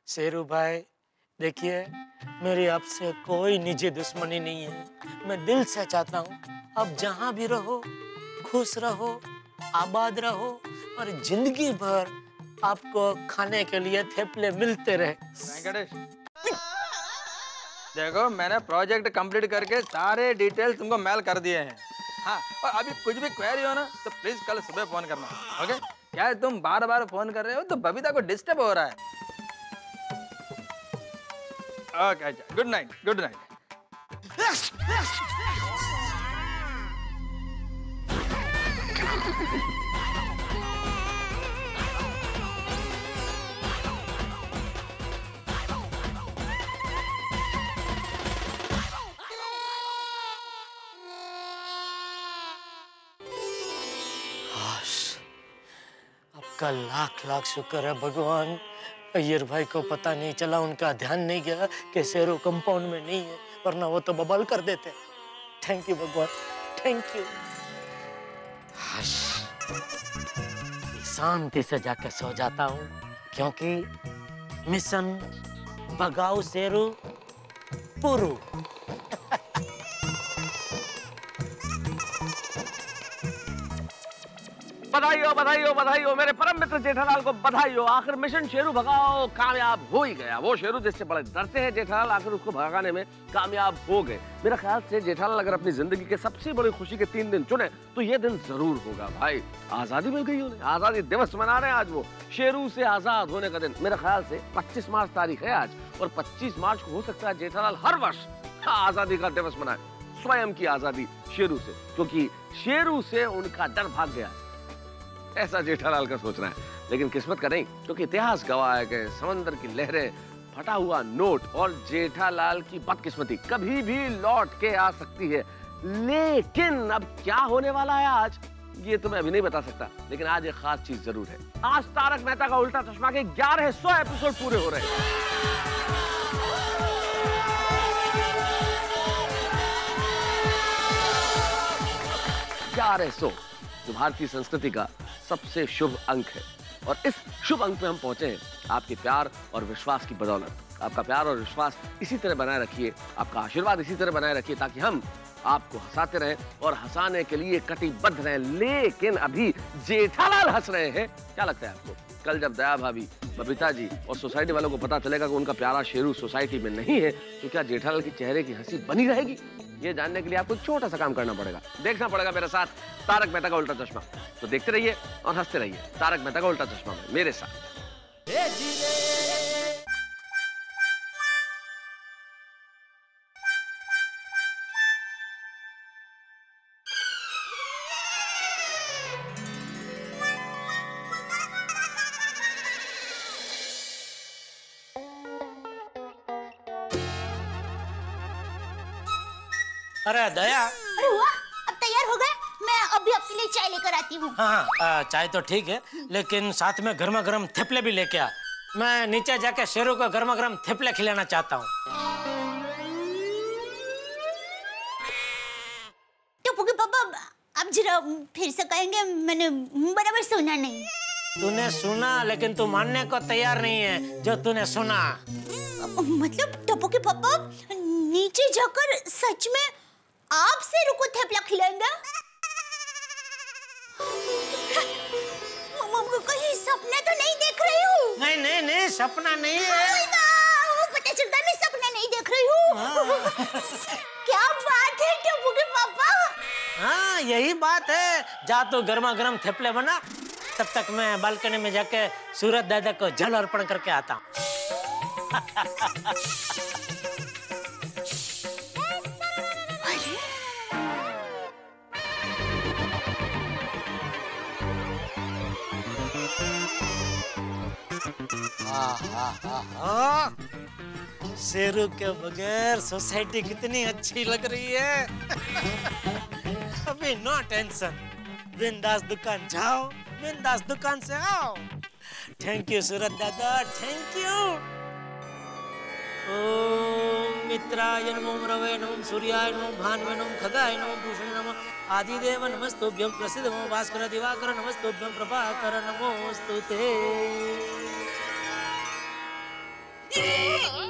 शेरू भाई देखिए, मेरी आपसे कोई निजी दुश्मनी नहीं है। मैं दिल से चाहता हूँ आप जहाँ भी रहो खुश रहो, आबाद रहो और जिंदगी भर आपको खाने के लिए थेपले मिलते रहे। वेंकटेश, देखो मैंने प्रोजेक्ट कंप्लीट करके सारे डिटेल्स तुमको मेल कर दिए हैं। हाँ, और अभी कुछ भी क्वेरी हो ना तो प्लीज कल सुबह फोन करना, ओके? क्या है तुम बार बार फोन कर रहे हो तो बबीता को डिस्टर्ब हो रहा है। ओके, अच्छा, गुड नाइट, गुड नाइट। आपका लाख लाख शुक्र है भगवान, अय्यर भाई को पता नहीं चला, उनका ध्यान नहीं गया कि शेरू कंपाउंड में नहीं है, वरना वो तो बवाल कर देते। थैंक यू भगवान, थैंक यू। शांति से जाकर सो जाता हूँ, क्योंकि मिशन भगाओ शेरू पुरू। बधाई हो, बधाई हो, बधाई हो मेरे परम मित्र जेठालाल को, बधाई हो। आखिर मिशन शेरू भगाओ कामयाब हो ही गया। वो शेरू जिससे बड़े डरते हैं जेठालाल, आखिर उसको भगाने में कामयाब हो गए। मेरा ख्याल से जेठालाल अगर अपनी जिंदगी के सबसे बड़ी खुशी के 3 दिन चुने तो ये दिन जरूर होगा भाई। आजादी मिल गई उन्हें, आजादी दिवस मना रहे हैं आज वो, शेरू से आजाद होने का दिन। मेरा ख्याल से 25 मार्च तारीख है आज, और 25 मार्च को हो सकता है जेठालाल हर वर्ष आजादी का दिवस मनाए, स्वयं की आजादी शेरू से, क्योंकि शेरू से उनका डर भाग गया, ऐसा जेठालाल का सोचना है। लेकिन किस्मत का नहीं, क्योंकि इतिहास गवाह है कि समंदर की लहरें, फटा हुआ नोट और जेठालाल की बदकिस्मती कभी भी लौट के आ सकती है। लेकिन अब क्या होने वाला है आज, ये तो मैं अभी नहीं बता सकता। लेकिन आज एक खास चीज जरूर है, आज तारक मेहता का उल्टा चश्मा के 1100 एपिसोड पूरे हो रहे हैं। 1100, जो भारतीय संस्कृति का सबसे शुभ अंक है, और इस शुभ अंक पे हम पहुंचे हैं आपके प्यार और विश्वास की बदौलत। आपका प्यार और विश्वास इसी तरह बनाए रखिए, आपका आशीर्वाद इसी तरह बनाए रखिए, ताकि हम आपको हंसाते रहें और हंसाने के लिए कटिबद्ध रहें। लेकिन अभी जेठालाल हंस रहे हैं, क्या लगता है आपको कल जब दया भाभी, बबीता जी और सोसाइटी वालों को पता चलेगा कि उनका प्यारा शेरू सोसाइटी में नहीं है, तो क्या जेठालाल के चेहरे की हंसी बनी रहेगी? ये जानने के लिए आपको छोटा सा काम करना पड़ेगा, देखना पड़ेगा मेरे साथ तारक मेहता का उल्टा चश्मा। तो देखते रहिए और हंसते रहिए तारक मेहता का उल्टा चश्मा में मेरे साथ। अरे दया, अरे वाह, अब तैयार हो गए? मैं अभी आपके लिए चाय लेकर आती हूँ। हाँ, चाय तो ठीक है, लेकिन साथ में गर्मा गर्म थेपले भी लेके आ। मैं नीचे जाके शेरू को गर्मा गर्म थेपले खिलाना चाहता हूँ। टप्पू के पापा, आप जरा फिर से कहेंगे, मैंने बराबर सुना नहीं। तूने सुना, लेकिन तू मानने को तैयार नहीं है जो तूने सुना। मतलब टप्पू के पापा नीचे जाकर सच में आप शेरू को थेपला खिलाएंगे? कहीं सपना तो नहीं देख रही हूँ? नहीं नहीं नहीं, सपना नहीं है। पता चलता मैं सपना नहीं देख रही हूँ। क्या बात है टप्पू के पापा? हाँ, यही बात है। जा तू गर्मा गर्म थेपले बना, तब तक मैं बालकनी में जाके सूरज दादा को जल अर्पण करके आता हूँ। शेरू के बगैर सोसाइटी कितनी अच्छी लग रही है। अभी नो टेंशन, बिंदास दुकान जाओ, बिंदास दुकान से आओ। थैंक यू सूरज दादा, थैंक यू। ओम मित्राय नमः, रवे नमः, सूर्याय नमः, भानुवे नमः, खगाय नमः, भूषणे नमः, आदिदेव नमस्तुभ्यं, प्रसीद नमो भास्कर दिवाकर नमस्तुभ्यं, प्रभाकर नमोस्तुते।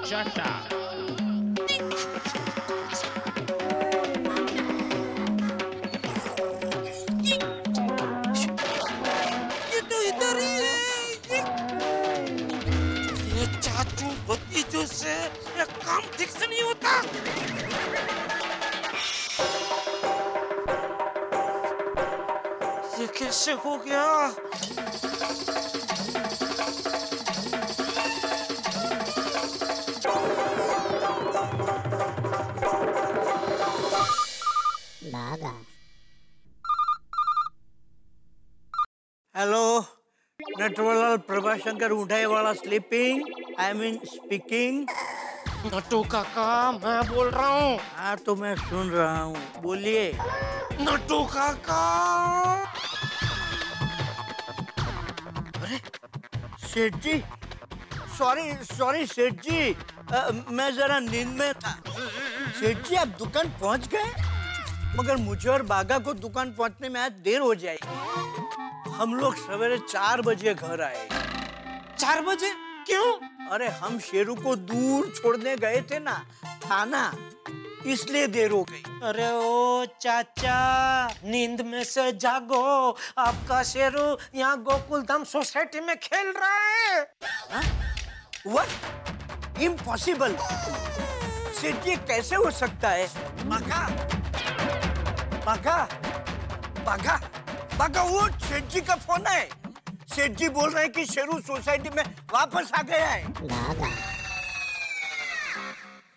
Shut up. ये तो इधर ही है। ये चाचू भतीजों से ये काम ठीक से नहीं होता। कैसे हो गया? हेलो, नटवरलाल प्रभाशंकर उठाए वाला sleeping, I mean speaking. Natu काका, मैं बोल रहा हूँ। हाँ तो मैं सुन रहा हूँ, बोलिए। नटू काका। अरे सेठ जी, सॉरी सेठ जी, मैं जरा नींद में था। सेठ जी आप दुकान पहुँच गए? मगर मुझे और बागा को दुकान पहुँचने में आज देर हो जाएगी। हम लोग सवेरे 4 बजे घर आए। 4 बजे? क्यों? अरे हम शेरू को दूर छोड़ने गए थे ना, थाना, इसलिए देर हो गई। अरे ओ चाचा, नींद में से जागो, आपका शेरू यहाँ गोकुलधाम सोसाइटी में खेल रहा है। What? Impossible! सेठ जी कैसे हो सकता है? बागा वो सेठ जी का फोन है। सेठ जी बोल रहे हैं कि शेरू सोसाइटी में वापस आ गया है।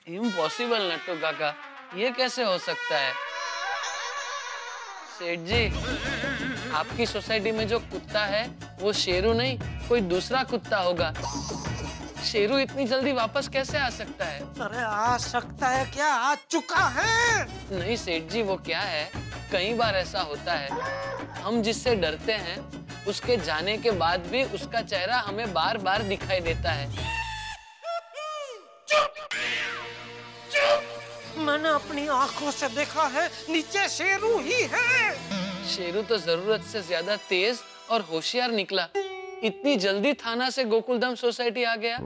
इम्पॉसिबल नट्टू काका, ये कैसे हो सकता है? सेठ जी, आपकी सोसाइटी में जो कुत्ता है वो शेरू नहीं, कोई दूसरा कुत्ता होगा। शेरू इतनी जल्दी वापस कैसे आ सकता है? अरे आ सकता है क्या? आ चुका है। नहीं सेठ जी, वो क्या है, कई बार ऐसा होता है, हम जिससे डरते हैं उसके जाने के बाद भी उसका चेहरा हमें बार बार दिखाई देता है। मैंने अपनी आंखों से देखा है, नीचे शेरू ही है। शेरू तो जरूरत से ज्यादा तेज और होशियार निकला, इतनी जल्दी थाना से गोकुलधाम सोसाइटी आ गया।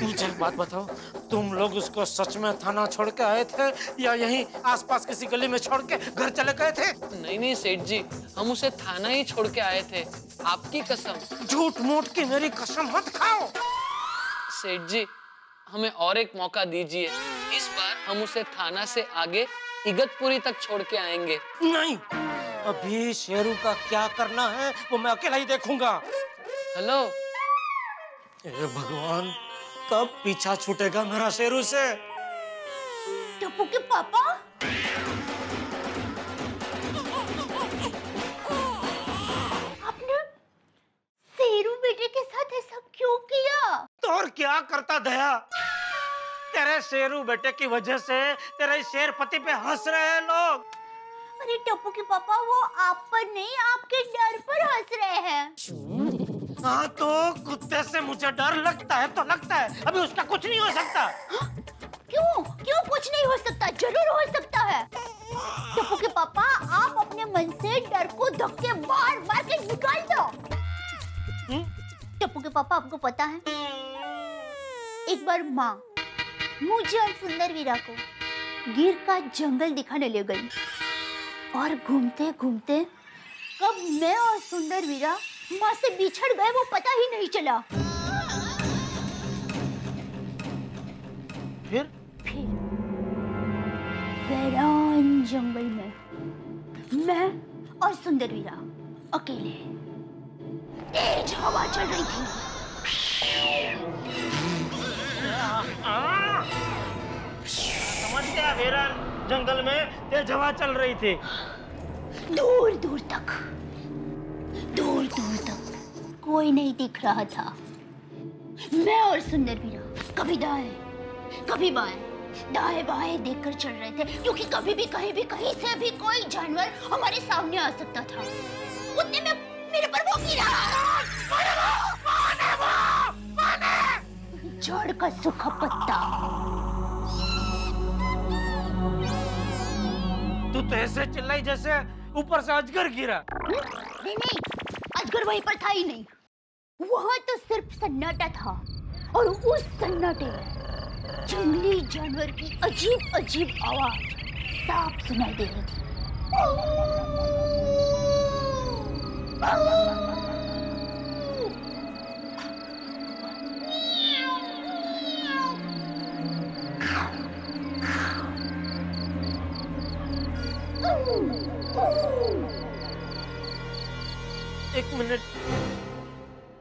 मुझे एक बात बताओ, तुम लोग उसको सच में थाना छोड़ के आए थे या यहीं आसपास किसी गली में छोड़ के घर चले गए थे? नहीं सेठ जी, हम उसे थाना ही छोड़ के आए थे, आपकी कसम। झूठ मूठ की मेरी कसम मत खाओ। सेठ जी, हमें और एक मौका दीजिए, इस बार हम उसे थाना से आगे इगतपुरी तक छोड़ के आएंगे। नहीं, अभी शेरू का क्या करना है वो मैं अकेला ही देखूंगा। हेलो। हे भगवान, कब पीछा छूटेगा मेरा शेरू से? टप्पू के पापा? आपने शेरू बेटे के साथ ऐसा क्यों किया? तो और क्या करता दया? तेरे शेरू बेटे की वजह से तेरे शेर पति पे हंस रहे हैं लोग। अरे टप्पू के पापा, वो आप पर नहीं, आपके डर पर हंस रहे हैं। हाँ तो कुत्ते से मुझे डर लगता है तो लगता है, अभी उसका कुछ नहीं हो सकता। क्यों कुछ नहीं हो सकता? जरूर हो सकता है। टप्पू के पापा, आप अपने मन से डर को धक्के मार मार के निकाल दो। टप्पू के पापा, आपको पता है, एक बार माँ मुझे और सुंदर वीरा को गिर का जंगल दिखाने ले गई और घूमते घूमते कब मैं और सुंदर वीरा माँ से बिछड़ गए वो पता ही नहीं चला। फिर वीरान जंगल में मैं और सुंदर वीरा अकेले, तेज हवा चल रही थी। समझ गया, वीरान जंगल में तेज हवा चल रही थी। दूर दूर तक कोई नहीं दिख रहा था। मैं और सुंदर वीरा कभी दाएं कभी दाएं बाएं देखकर चल रहे थे, क्योंकि कभी भी कहीं से भी कोई जानवर हमारे सामने आ सकता था। उतने में मेरे पर वो गिरा। जड़ का सूखा पत्ता। तू तो ऐसे चिल्लाई जैसे ऊपर से अजगर गिरा। नहीं, अजगर वहीं पर था ही नहीं, वहां तो सिर्फ सन्नाटा था, और उस सन्नाटे में जंगली जानवर की अजीब अजीब आवाज साफ सुनाई दे रही थी। एक मिनट,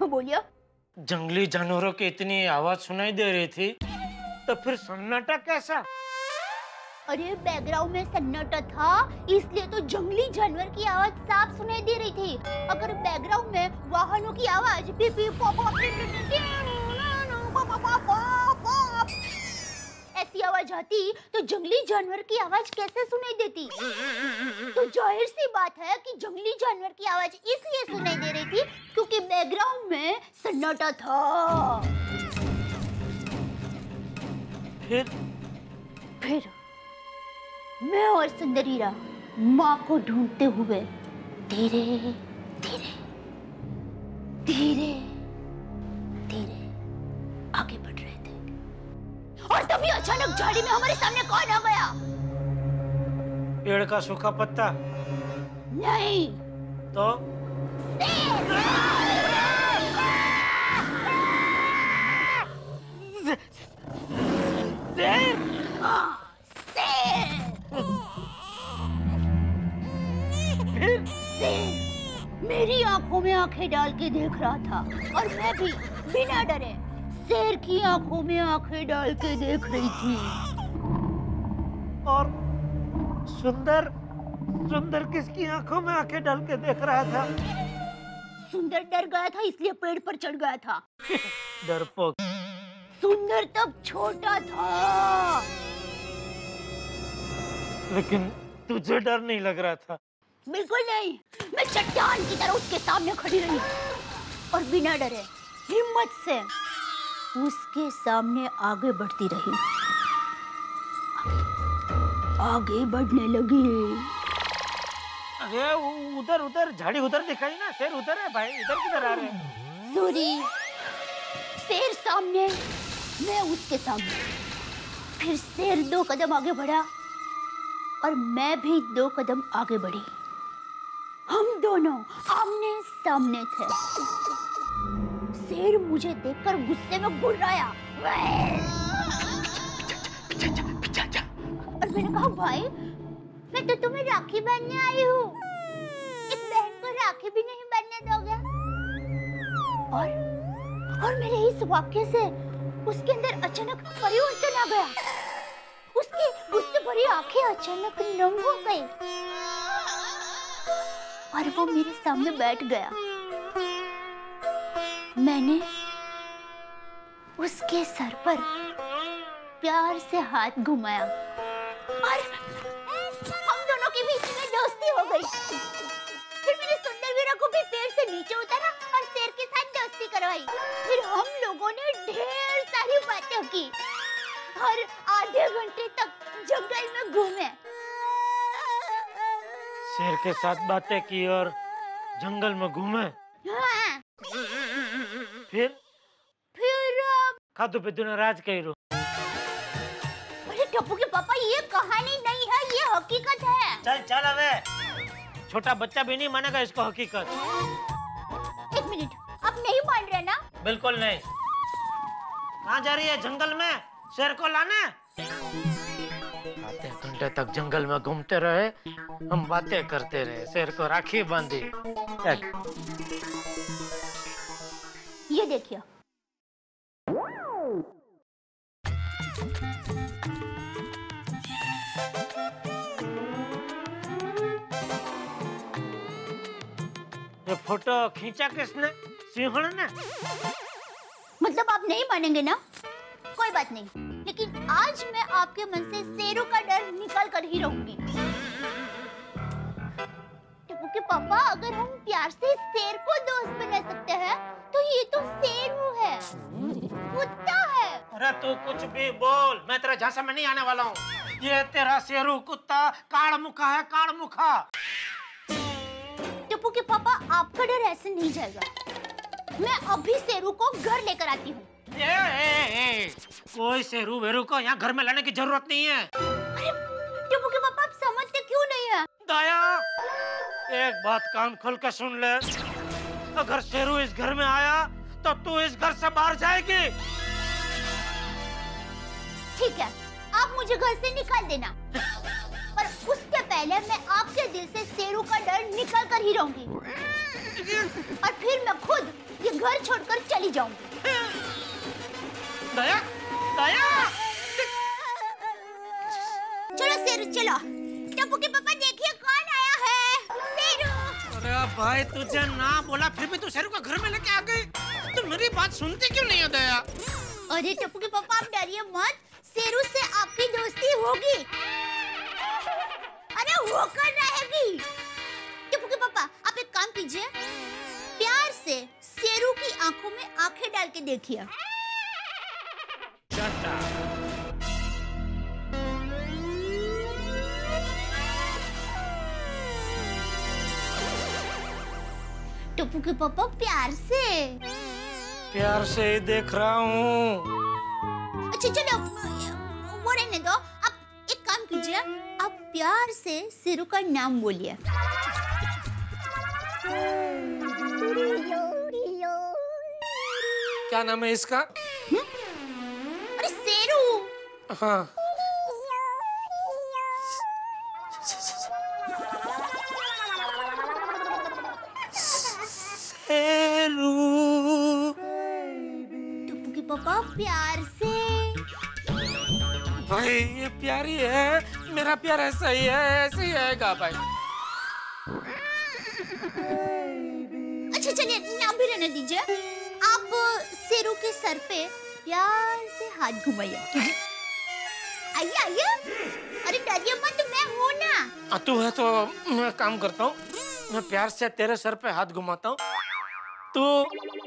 बोलिए। जंगली जानवरों की इतनी आवाज सुनाई दे रही थी, तो फिर सन्नाटा कैसा? अरे बैकग्राउंड में सन्नाटा था, इसलिए तो जंगली जानवर की आवाज साफ सुनाई दे रही थी। अगर बैकग्राउंड में वाहनों की आवाज ऐसी आवाज आती तो जंगली जानवर की आवाज कैसे सुनाई देती? तो जाहिर सी बात है कि जंगली जानवर की आवाज इसलिए सुनाई दे रही थी क्योंकि बैकग्राउंड में सन्नाटा था। फिर मैं और सुंदरीरा माँ को ढूंढते हुए धीरे धीरे धीरे धीरे आगे बढ़ रहे थे, और तभी अचानक झाड़ी में हमारे सामने कौन आ गया? पेड़ का सूखा पत्ता? नहीं तो मेरी आंखों में आंखें डाल के देख रहा था, और मैं भी बिना डरे शेर की आंखों में आंखें डाल के देख रही थी। और सुंदर सुंदर किसकी आंखों में आंखें डाल के देख रहा था? सुंदर डर गया था इसलिए पेड़ पर चढ़ गया था। डरपोक। सुंदर तब छोटा था। लेकिन तुझे डर नहीं लग रहा था? बिल्कुल नहीं, मैं चट्टान की तरह उसके सामने खड़ी रही और बिना डरे हिम्मत से उसके सामने आगे बढ़ती रही। आगे बढ़ने लगी। अरे उधर उधर झाड़ी उधर दिखाई ना, शेर उधर है भाई, इधर किधर आ रहे हैं? सॉरी, शेर सामने, मैं उसके सामने। फिर शेर 2 कदम आगे बढ़ा और मैं भी 2 कदम आगे बढ़ी। हम दोनों आमने सामने थे। शेर मुझे देखकर गुस्से में गुर्राया और मैंने कहा, भाई मैं तो तुम्हें राखी बांधने आई हूँ, एक बहन को राखी भी नहीं बांधने दोगे? और मेरे इस वाक्य से उसके अंदर अचानक परिवर्तन आ गया। उसकी गुस्से भरी आंखें अचानक नम हो गई और वो मेरे सामने बैठ गया। मैंने उसके सर पर प्यार से हाथ घुमाया और हम दोनों के बीच में दोस्ती हो गई। फिर मैंने सुंदरवीरा को भी पेड़ से नीचे उतारा और शेर के साथ दोस्ती करवाई। फिर हम लोगों ने ढेर सारी बातें की और आधे घंटे तक जंगल में घूमे। शेर के साथ बातें की और जंगल में घूमे? हाँ। फिर खादू पे तूने राज कही रो। अरे टप्पू के पापा, ये कहानी नहीं है, ये हकीकत है। चल चल, अबे छोटा बच्चा भी नहीं मानेगा इसको हकीकत। एक मिनट, आप नहीं मान रहे ना? बिल्कुल नहीं। कहाँ जा रही है? जंगल में शेर को लाने? आधे घंटे तक जंगल में घूमते रहे, हम बातें करते रहे, शेर को राखी बांधी। ये देखिए, ये फोटो खींचा किसने? सिंहण ने? मतलब आप नहीं मानेंगे ना? कोई बात नहीं, लेकिन आज मैं आपके मन से शेरों का डर निकाल कर ही रहूंगी। टप्पू के पापा, अगर हम प्यार से शेर को दोस्त बना सकते हैं, तो ये तो शेरू है, कुत्ता है। अरे तू कुछ भी बोल, मैं तेरे झांसे में नहीं आने वाला हूँ। ये तेरा शेरू कुत्ता काड़मुखा है, काड़मुखा। टप्पू के पापा, आपका डर ऐसे नहीं जाएगा। मैं अभी शेरू को घर लेकर आती हूँ। कोई शेरू वेरू को यहाँ घर में लाने की जरूरत नहीं है। अरे टप्पू के पापा, आप समझते क्यों नहीं है? दया, एक बात कान खोल कर सुन ले। अगर शेरू इस घर में आया तो तू इस घर से बाहर जाएगी। ठीक है, आप मुझे घर से निकाल देना, पर उसके पहले मैं आपके दिल से शेरू का डर निकाल कर ही रहूंगी। और फिर मैं खुद ये घर छोड़कर चली जाऊंगी। दया, दया। चलो शेरू चलो। टप्पू के पापा देखिए कौन आया है। शेरू। अरे भाई तुझे ना बोला फिर भी तू शेरू को घर में लेके आ गई। तू मेरी बात सुनती क्यों नहीं है दया? अरे टप्पू के पापा आप डरिए मत, शेरू से आपकी दोस्ती होगी। अरे होकर रहेगी। टप्पू के पापा आप एक काम कीजिए, प्यार से शेरू की आंखों में आंखें डाल के देखिए। टप्पू के पापा प्यार से। प्यार से ही देख रहा हूँ। अच्छा चलो वो रहने दो, आप एक काम कीजिए, आप प्यार से शेरू का नाम बोलिए। क्या नाम है इसका? अरे शेरू। हाँ। शेरू। टप्पू के पापा प्यार से। भाई ये प्यारी है, मेरा प्यार ऐसा ही है, ऐसे ही आएगा भाई। अच्छा चलिए नाम भी रहने दीजिए। आप शेरू के सर पे प्यार से हाथ घुमाइए। आइए आइए, अरे डरिए मत, मैं हूँ ना। तू है तो मैं काम करता हूँ, मैं प्यार से तेरे सर पे हाथ घुमाता हूँ, तू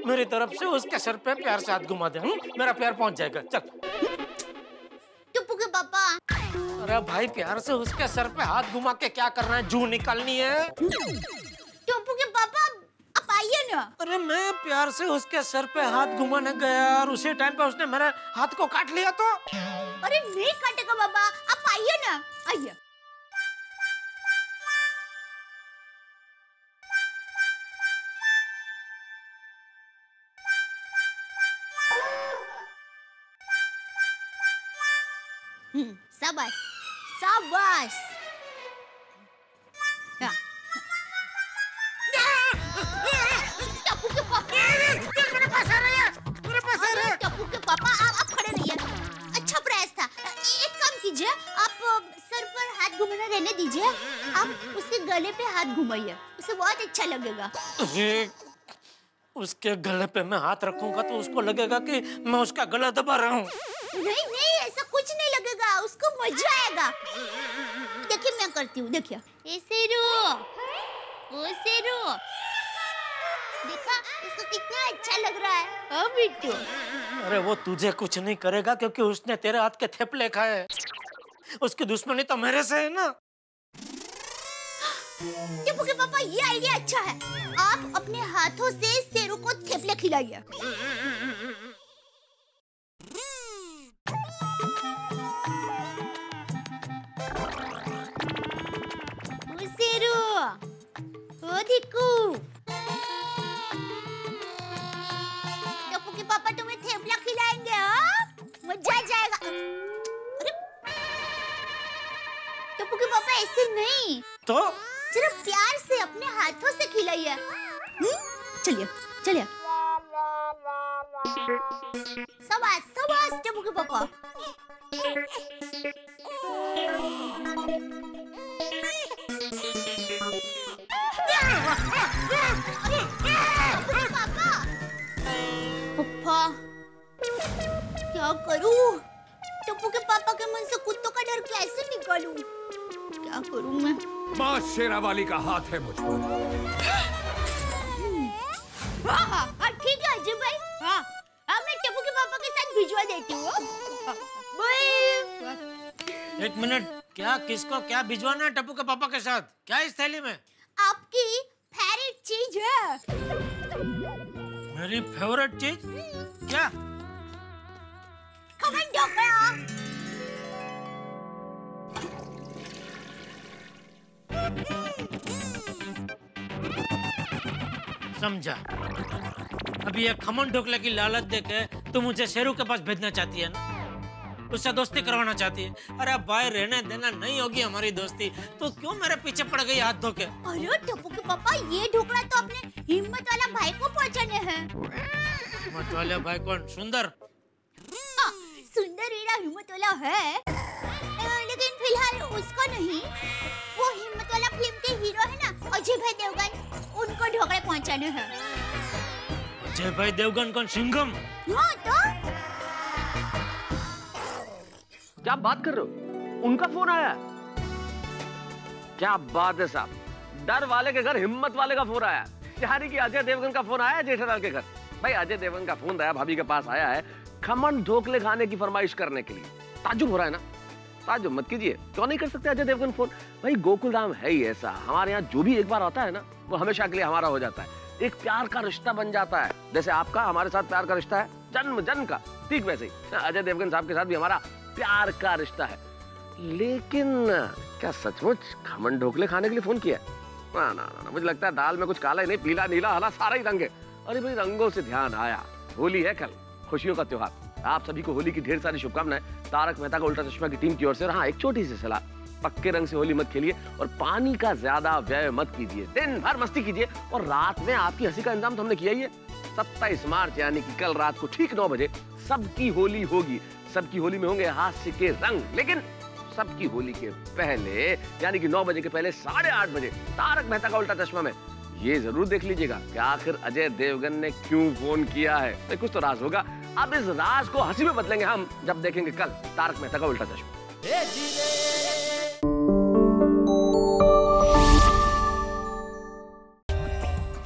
मेरी तरफ से उसके सर पे प्यार से हाथ घुमा दे। मेरा प्यार पहुँच जाएगा। चल। टप्पू के पापा। अरे भाई प्यार से उसके सर पे हाथ घुमा के क्या करना है? जू निकालनी है। टप्पू के पापा आप आइए ना। अरे मैं प्यार से उसके सर पे हाथ घुमाने गया और उसी टाइम पे उसने मेरे हाथ को काट लिया तो? अरे नहीं काटेगा बाबा, आप आइए ना, आइए। शाबाश शाबाश। टप्पू के पापा मेरे पास आ रहे हैं, मेरे पास आ रहे हैं। टप्पू के पापा आप खड़े रहिए, अच्छा प्रयास था। एक काम कीजिए, आप सर पर हाथ घुमाना रहने दीजिए, आप उसके गले पे हाथ घुमाइए, उसे बहुत अच्छा लगेगा। उसके गले पे मैं हाथ रखूंगा तो उसको लगेगा कि मैं उसका गला दबा रहा हूँ। नहीं नहीं ऐसा कुछ नहीं लगेगा, उसको मजा आएगा। देखिए मैं करती हूँ, देखिए। शेरू, ओ शेरू, देखा इसको कितना अच्छा लग रहा है। बिट्टू। अरे वो तुझे कुछ नहीं करेगा क्योंकि उसने तेरे हाथ के थेपले खाए। उसकी दुश्मनी तो मेरे से है ना। टप्पू के पापा ये आइडिया अच्छा है, आप अपने हाथों से शेरू को थेपले खिलाइए। शेरू, ओ धिक्कू, टप्पू के पापा तुम्हें थेपला खिलाएंगे। हाँ मजा आ जाएगा। अरे टप्पू के पापा ऐसे नहीं तो सिर्फ प्यार से अपने हाथों से खिलाइए। चलिए चलिए। शाबाश शाबाश टप्पू के पापा। पापा क्या करूं? टप्पू के पापा के मन से कुत्तों का डर कैसे निकालूं? क्या करूं मैं? माँ शेरावाली का हाथ है मुझ पर। हाँ ठीक है अजय भाई। हाँ मैं टप्पू के पापा के साथ भिजवा देती हूँ। एक मिनट, क्या किसको क्या भिजवाना है टप्पू के पापा के साथ? क्या इस थैली में? आपकी फेवरेट चीज है। मेरी फेवरेट चीज क्या? खमन ढोकला। समझा। अभी ये खमन ढोकले की लालच देके तू मुझे शेरू के पास भेजना चाहती है ना? उससे दोस्ती करवाना चाहती है। अरे भाई रहने देना, नहीं होगी हमारी दोस्ती तो क्यों मेरे पीछे पड़ गई हाथ धो के? अरे टप्पू के पापा, ये ढोकला तो अपने हिम्मत वाला भाई को पहुंचाने हैं। हिम्मत वाला भाई कौन? सुंदर? सुंदर वीरा हिम्मत वाला है, लेकिन फिलहाल उसको नहीं। वो हिम्मत वाला फिल्म के हीरो है ना, अजय भाई देवगन, उनको ढोकले पहुंचाने हैं। अजय भाई देवगन कौन? सिंघम? हाँ तो क्या बात कर रहे हो? उनका फोन आया? क्या बात है साहब, डर वाले के घर हिम्मत वाले का फोन आया। यानी कि अजय देवगन का फोन आया जेठालाल के घर। भाई अजय देवगन का फोन आया, भाभी के पास आया है खमन ढोकले खाने की फरमाइश करने के लिए। ताज्जुब हो रहा है ना? ताज्जुब मत कीजिए, क्यों नहीं कर सकते अजय देवगन फोन? भाई गोकुल धाम है ही ऐसा, हमारे यहाँ जो भी एक बार आता है ना वो हमेशा के लिए हमारा हो जाता है। एक प्यार का रिश्ता बन जाता है, जैसे आपका हमारे साथ प्यार का रिश्ता है जन्म जन्म का, ठीक वैसे ही अजय देवगन साहब के साथ भी हमारा प्यार का रिश्ता है। लेकिन क्या सचमुच खमन ढोकले खाने के लिए फोन किया? ना ना ना, मुझे लगता है दाल में कुछ काला ही नहीं, पीला नीला हरा सारा ही रंग है। अरे भाई रंगों से ध्यान आया, होली है कल, खुशियों का त्योहार। आप सभी को होली की ढेर सारी शुभकामनाएं तारक मेहता का उल्टा चश्मा की टीम की ओर से। और हाँ, एक छोटी सी सलाह, पक्के रंग से होली मत खेलिए और पानी का ज्यादा व्यय मत कीजिए। दिन भर मस्ती कीजिए और रात में आपकी हंसी का इंतजाम तो हमने किया ही है। 27 मार्च यानी कि कल रात को ठीक 9 बजे सबकी होली होगी। सबकी होली में होंगे हास्य के रंग, लेकिन सबकी होली के पहले यानी कि 9 बजे के पहले 8:30 बजे तारक मेहता का उल्टा चश्मा में ये जरूर देख लीजिएगा कि आखिर अजय देवगन ने क्यों फोन किया है। कुछ तो राज होगा। अब इस राज को हंसी में बदलेंगे हम जब देखेंगे कल तारक मेहता का उल्टा चश्मा।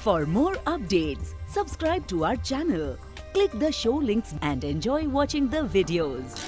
For more updates, subscribe to our channel, click the show links and enjoy watching the videos.